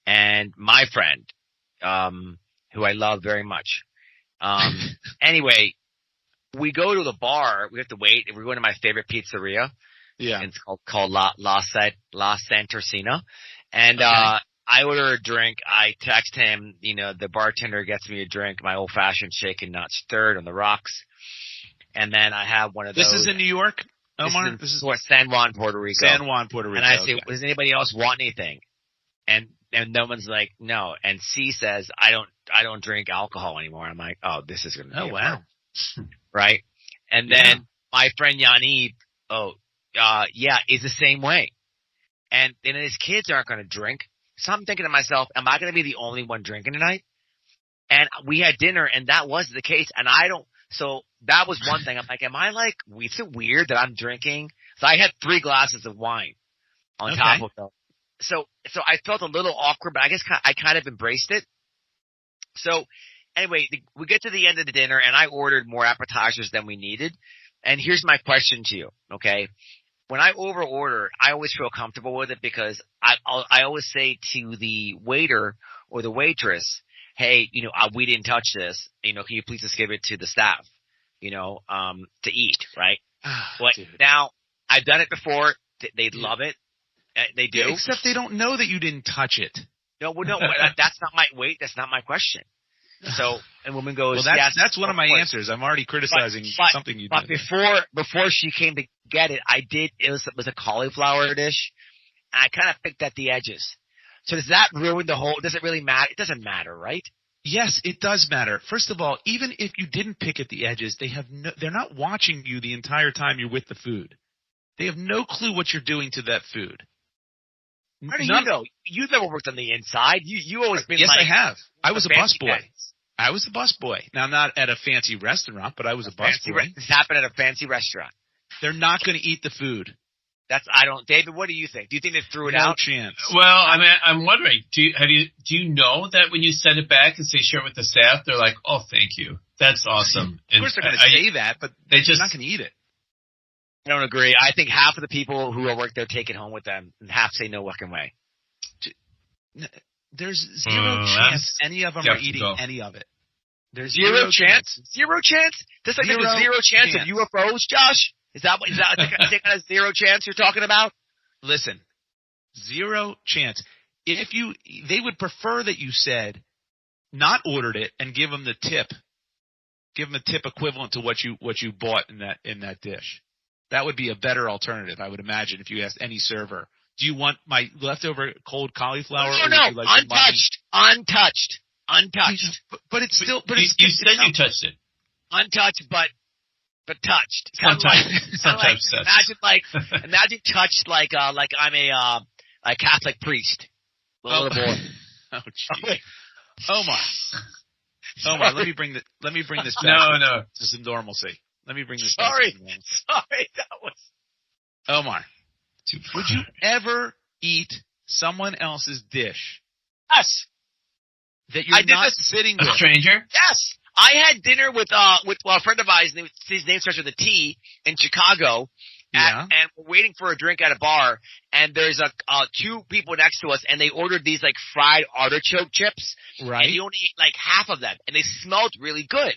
and my friend, who I love very much. Anyway, we go to the bar. We have to wait. We're going to my favorite pizzeria. Yeah. It's called La Santorcina. And, okay. I order a drink. I text him, the bartender gets me a drink, my old-fashioned shaken, not stirred on the rocks. And then I have one of those. This is in New York, Omar? This is San Juan, Puerto Rico. San Juan, Puerto Rico. And I say, does anybody else want anything? And no one's like, no. And C says, I don't drink alcohol anymore. I'm like, oh, this is going to be a wow. Right? And then my friend Yanib, is the same way. And then his kids aren't going to drink. So I'm thinking to myself, am I going to be the only one drinking tonight? And we had dinner, and that was the case. And so that was one thing. I'm like, is it weird that I'm drinking? So I had 3 glasses of wine on top of them. So I felt a little awkward, but I guess I kind of embraced it. So anyway, we get to the end of the dinner, and I ordered more appetizers than we needed. And here's my question to you, okay? When I overorder, I always feel comfortable with it because I always say to the waiter or the waitress, hey, we didn't touch this. Can you please just give it to the staff, to eat, right? But now I've done it before. They love it. They do. Yeah, except they don't know that you didn't touch it. No, that's not my wait. That's not my question. So, and woman goes, well, yes. That's one of my answers. I'm already criticizing something you did. But before she came to get it, it was a cauliflower dish, and I kind of picked at the edges. So does that ruin the whole, does it really matter? It doesn't matter, right? Yes, it does matter. First of all, even if you didn't pick at the edges, they're not watching you the entire time you're with the food. They have no clue what you're doing to that food. How do you know? You've never worked on the inside. You always been yes, like. Yes, I have. I was a busboy. Guys. I was a busboy. Now, not at a fancy restaurant, but I was a busboy. This happened at a fancy restaurant. They're not going to eat the food. David, what do you think? Do you think they threw it no out? No chance. Well, I'm wondering, do you know that when you send it back and say share it with the staff, they're like, oh, thank you. That's awesome. Of course they're going to say that, but they're not going to eat it. I don't agree. I think half of the people who are work there take it home with them, and half say no fucking way. There's zero chance any of them are eating any of it. There's zero chance. Zero chance. Just like there's zero chance of UFOs, Josh. Is that the kind of zero chance you're talking about? Listen, zero chance. They would prefer that you said not ordered it and give them the tip. Give them a tip equivalent to what you bought in that dish. That would be a better alternative, I would imagine, if you asked any server. Do you want my leftover cold cauliflower? No, untouched. But it's still. But you said you touched it. Untouched, but touched. Sometimes. Imagine touched like I'm a Catholic priest. Little boy. Oh, geez. Omar, let me bring this back. No. To some normalcy. Let me bring this. Sorry, that was Omar. Too Would you ever eat someone else's dish yes. that you're I did not this- sitting a with? stranger? Yes, I had dinner with a friend of mine. His name starts with a T in Chicago. Yeah. And we're waiting for a drink at a bar, and there's two people next to us, and they ordered these like fried artichoke chips. Right. And he only ate like half of them, and they smelled really good.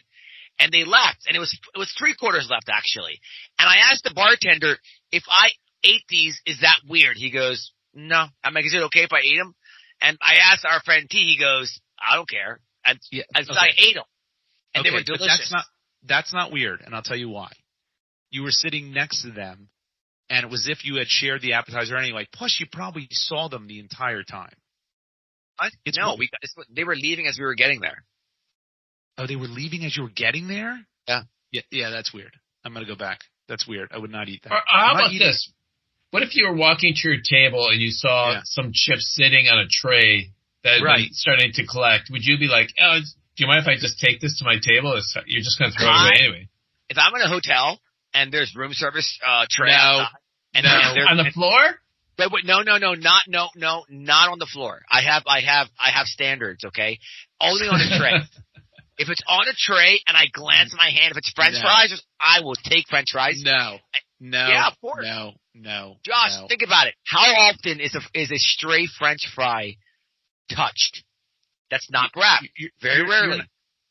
And they left, and it was 3/4 left actually. And I asked the bartender, if I ate these, is that weird? He goes, no. I'm like, is it okay if I ate them? And I asked our friend T, he goes, I don't care. And Yeah, so I ate them, and they were but delicious. that's not weird, and I'll tell you why. You were sitting next to them, and it was if you had shared the appetizer anyway. Plus, you probably saw them the entire time. What? They were leaving as we were getting there. Oh, they were leaving as you were getting there? Yeah. Yeah, that's weird. I'm going to go back. That's weird. I would not eat that. Or how about this? What if you were walking to your table and you saw some chips sitting on a tray that was starting to collect? Would you be like, oh, do you mind if I just take this to my table? You're just going to throw it away anyway. If I'm in a hotel and there's room service tray outside, and on the floor? But no, not on the floor. I have standards, okay? Only on a tray. If it's on a tray and I glance at my hand, if it's French fries, I will take French fries. No. Yeah, of course. No. Josh, think about it. How often is a stray French fry touched? That's not grabbed. Very rarely.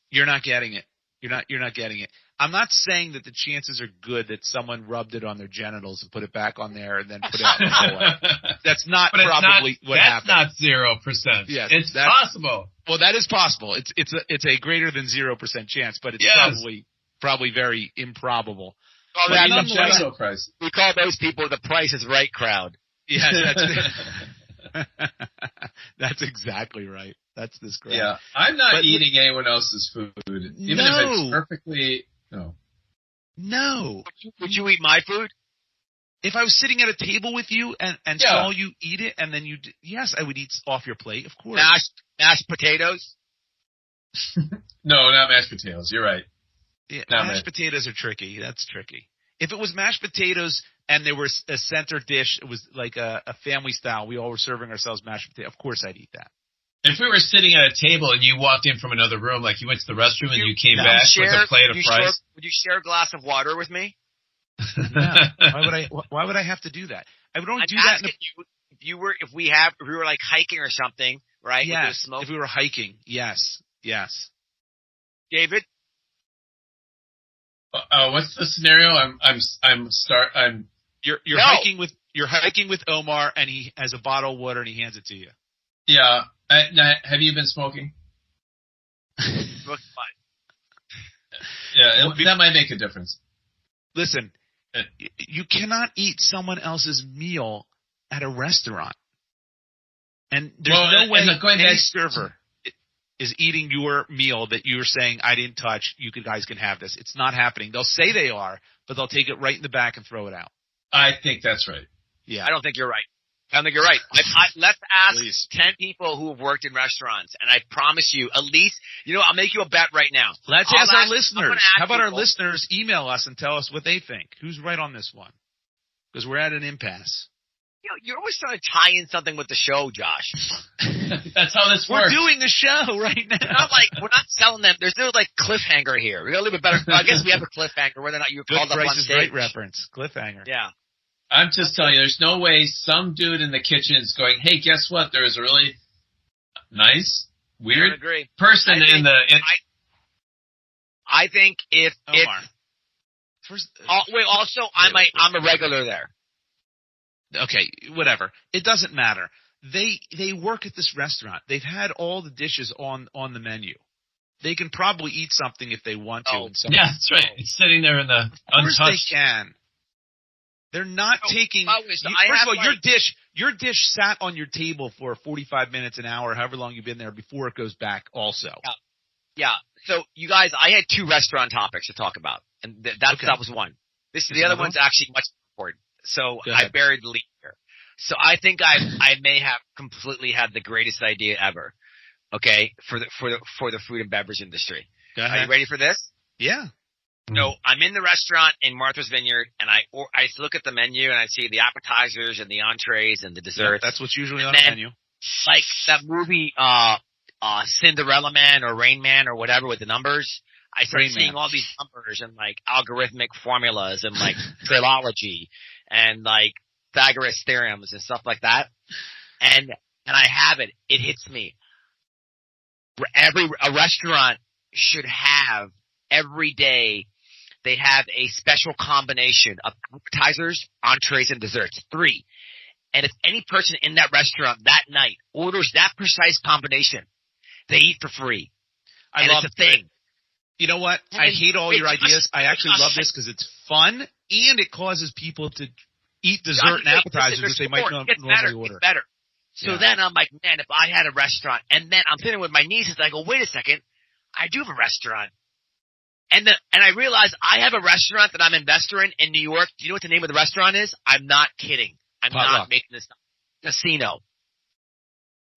You're not getting it. You're not getting it. I'm not saying that the chances are good that someone rubbed it on their genitals and put it back on there and then put it out in the hallway. That's not probably what happened. That's not 0%. Yes, it's possible. Well, that is possible. It's a greater than 0% chance, but it's probably very improbable. Oh, price. We call those people the Price is Right crowd. Yes, that's exactly right. That's this crowd. Yeah, I'm not eating anyone else's food, even if it's perfectly. No. Would you eat my food? If I was sitting at a table with you and saw you eat it, and then yes, I would eat off your plate, of course. Mashed potatoes? No, not mashed potatoes. You're right. Yeah, mashed potatoes are tricky. That's tricky. If it was mashed potatoes and there was a center dish, it was like a family style, we all were serving ourselves mashed potatoes, of course I'd eat that. If we were sitting at a table and you walked in from another room, like you went to the restroom and you came back with a plate of fries. Would you share a glass of water with me? No. Why would I have to do that? I would only do that if we were like hiking or something, right? Yes. If we were hiking, yes. David? What's the scenario? You're hiking with Omar, and he has a bottle of water and he hands it to you. Yeah. Now, have you been smoking? Yeah, that might make a difference. Listen, you cannot eat someone else's meal at a restaurant. And there's no way any server is eating your meal that you're saying, I didn't touch, you guys can have this. It's not happening. They'll say they are, but they'll take it right in the back and throw it out. I think that's right. Yeah. I don't think you're right. Let's ask 10 people who have worked in restaurants, and I promise you, at least, I'll make you a bet right now. Let's ask our listeners. How about our listeners email us and tell us what they think? Who's right on this one? Because we're at an impasse. You're always trying to tie in something with the show, Josh. That's how this works. We're doing the show right now. We're not selling them. There's no cliffhanger here. We got a little bit better. I guess we have a cliffhanger, whether or not you were called up on stage. Right reference. Cliffhanger. Yeah. I'm just telling you, there's no way some dude in the kitchen is going, hey, guess what? There's a really nice, weird person in the... I think if Omar. I'm a regular there. Okay, whatever. It doesn't matter. They work at this restaurant. They've had all the dishes on the menu. They can probably eat something if they want to. Yeah, that's right. It's sitting there in the untouched. Of course they can. They're not taking. First of all, your dish sat on your table for 45 minutes, an hour, however long you've been there before it goes back. Also. Yeah. So you guys, I had 2 restaurant topics to talk about, and that was one. The other one's actually much more important. So I buried the lead here. So I think I may have completely had the greatest idea ever. Okay, for the food and beverage industry. Go ahead. Are you ready for this? Yeah. So I'm in the restaurant in Martha's Vineyard, and I look at the menu and I see the appetizers and the entrees and the desserts. Yeah, that's what's usually on the menu. Like that movie, Cinderella Man or Rain Man or whatever with the numbers. I start seeing all these numbers and like algorithmic formulas and like trilogy and like Pythagoras theorems and stuff like that. And I have it. It hits me. A restaurant should have every day. They have a special combination of appetizers, entrees, and desserts. 3. And if any person in that restaurant that night orders that precise combination, they eat for free. I love it's a thing. You know what? I hate all your ideas. I actually love this because it's fun and it causes people to eat dessert and appetizers that they might not normally order. It's better. So then I'm like, man, if I had a restaurant, and then I'm sitting with my nieces, I go, wait a second, I do have a restaurant. And I realize I have a restaurant that I'm an investor in New York. Do you know what the name of the restaurant is? I'm not kidding. I'm not making this up. Casino.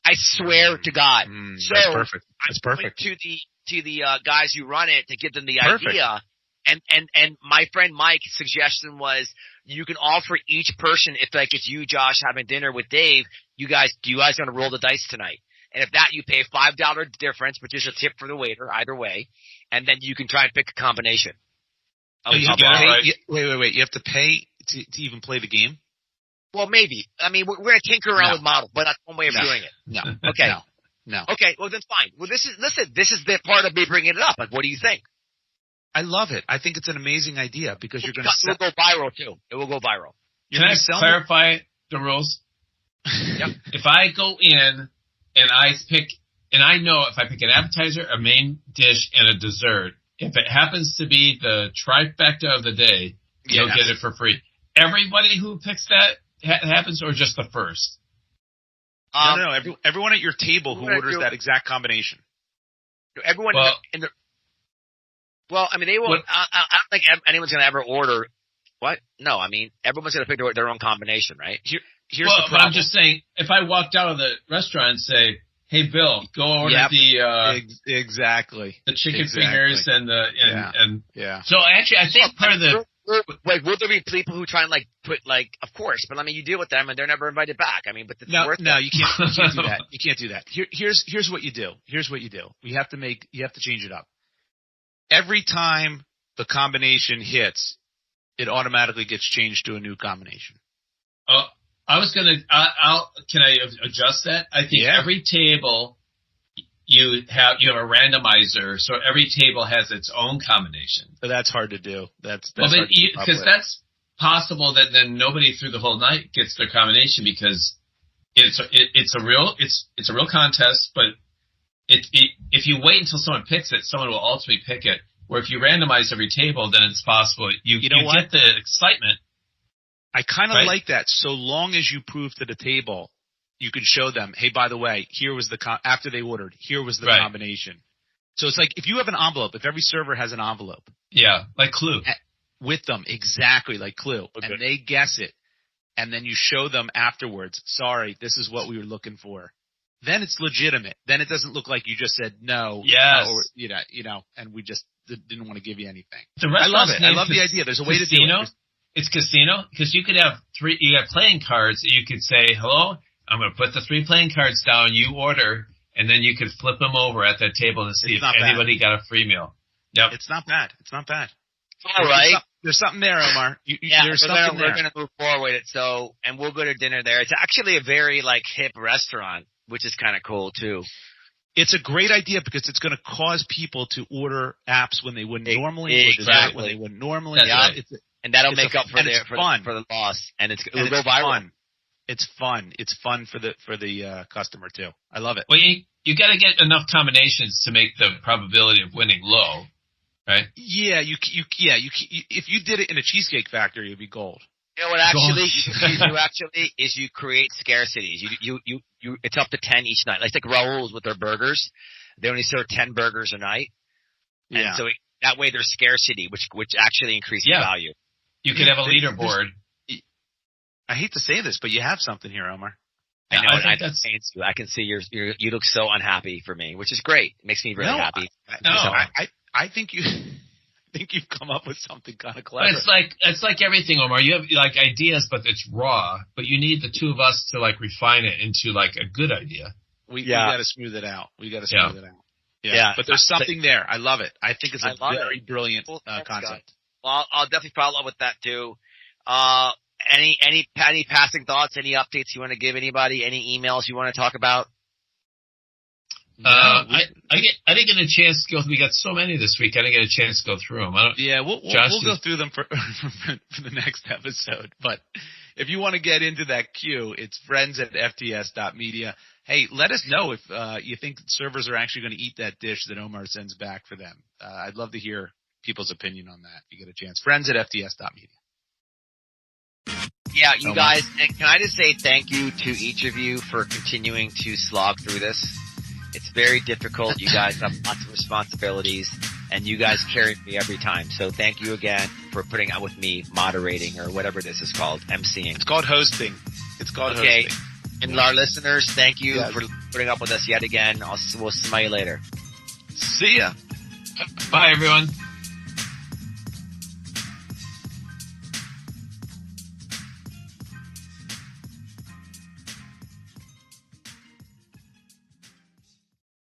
I swear to God. So that's perfect. That's perfect. To the guys who run it to give them the idea. And my friend Mike's suggestion was you can offer each person, if like it's you, Josh, having dinner with Dave, do you guys want to roll the dice tonight? And if that, you pay a $5 difference, which is a tip for the waiter, either way, and then you can try and pick a combination. Wait. You have to pay to even play the game? Well, maybe. I mean, we're going to tinker around with models, but that's one way of doing it. No. Okay. No. Okay, well then fine. Well, this is the part of me bringing it up. Like, what do you think? I love it. I think it's an amazing idea because you're going to It will go viral too. It will go viral. Can I clarify the rules? Yep. If I go in and I know if I pick an appetizer, a main dish, and a dessert, if it happens to be the trifecta of the day, you'll get it for free. Everybody who picks that happens, or just the first? No. Everyone at your table who orders that exact combination. Everyone in the. Well, I mean, they won't. I don't think anyone's going to ever order. What? No, I mean, everyone's going to pick their own combination, right? Here's the problem. But I'm just saying, if I walked out of the restaurant and say, "Hey, Bill, go order exactly the chicken fingers and the yeah." So actually, I think part of the will there be people who try and put of course, but I mean, you deal with them and they're never invited back. I mean, but it's worth it. You can't do that. You can't do that. Here's what you do. You have to change it up. Every time the combination hits, it automatically gets changed to a new combination. Can I adjust that? I think every table you have a randomizer, so every table has its own combination. But that's hard to do. That's because that's possible that then nobody through the whole night gets their combination because it's a real contest, but if you wait until someone picks it, someone will ultimately pick it. Where if you randomize every table, then it's possible you get the excitement. I kind of like that. So long as you prove to the table, you can show them, hey, by the way, here was after they ordered, here was the combination. So it's like if you have an envelope, if every server has an envelope. Yeah, like Clue. With them, exactly like Clue. Okay. And they guess it. And then you show them afterwards, sorry, this is what we were looking for. Then it's legitimate. Then it doesn't look like you just said no. Yes. Or, and we just didn't want to give you anything. I love it. I love the idea. There's a way to do it. It's casino because you could have you have playing cards. You could say, hello, I'm going to put the 3 playing cards down. You order, and then you could flip them over at that table to see if anybody got a free meal. Yep. It's not bad. All right. There's something there, Omar. There's something there. We're going to move forward with it. So, and we'll go to dinner there. It's actually a very hip restaurant, which is kind of cool too. It's a great idea because it's going to cause people to order apps when they wouldn't normally, exactly. when they wouldn't normally. And that'll make up for the loss. And it'll go viral. Fun. It's fun. It's fun for the customer too. I love it. Well, you got to get enough combinations to make the probability of winning low, right? Yeah, if you did it in a Cheesecake Factory, it'd be gold. You know what? Actually, you create scarcities. You it's up to 10 each night. Like Raoul's with their burgers, they only serve 10 burgers a night, and so that way there's scarcity, which actually increases value. You could have a leaderboard. I hate to say this, but you have something here, Omar. I know. I can see you look so unhappy for me, which is great. It makes me really happy. I think you. think you've come up with something kind of But clever. it's like everything, Omar. You have like ideas, but it's raw. But you need the two of us to like refine it into like a good idea. We got to smooth it out. We got to smooth it out. Yeah. But there's something there. I love it. I think it's a very brilliant Thanks, concept. guys. Well, I'll definitely follow up with that too. Any passing thoughts? Any updates you want to give anybody? Any emails you want to talk about? I didn't get a chance to go. We got so many this week. I didn't get a chance to go through them. We'll go through them for the next episode. But if you want to get into that queue, it's friends@fts.media. Hey, let us know if you think servers are actually going to eat that dish that Omar sends back for them. I'd love to hear people's opinion on that. If you get a chance. Friends@fts.media. Yeah, you guys, and can I just say thank you to each of you for continuing to slog through this. It's very difficult. You guys have lots of responsibilities, and you guys carry me every time. So thank you again for putting out with me, moderating, or whatever this is called, emceeing. It's called hosting. Hosting. And our listeners, thank you for putting up with us yet again. We'll smell you later. See ya. Bye, everyone.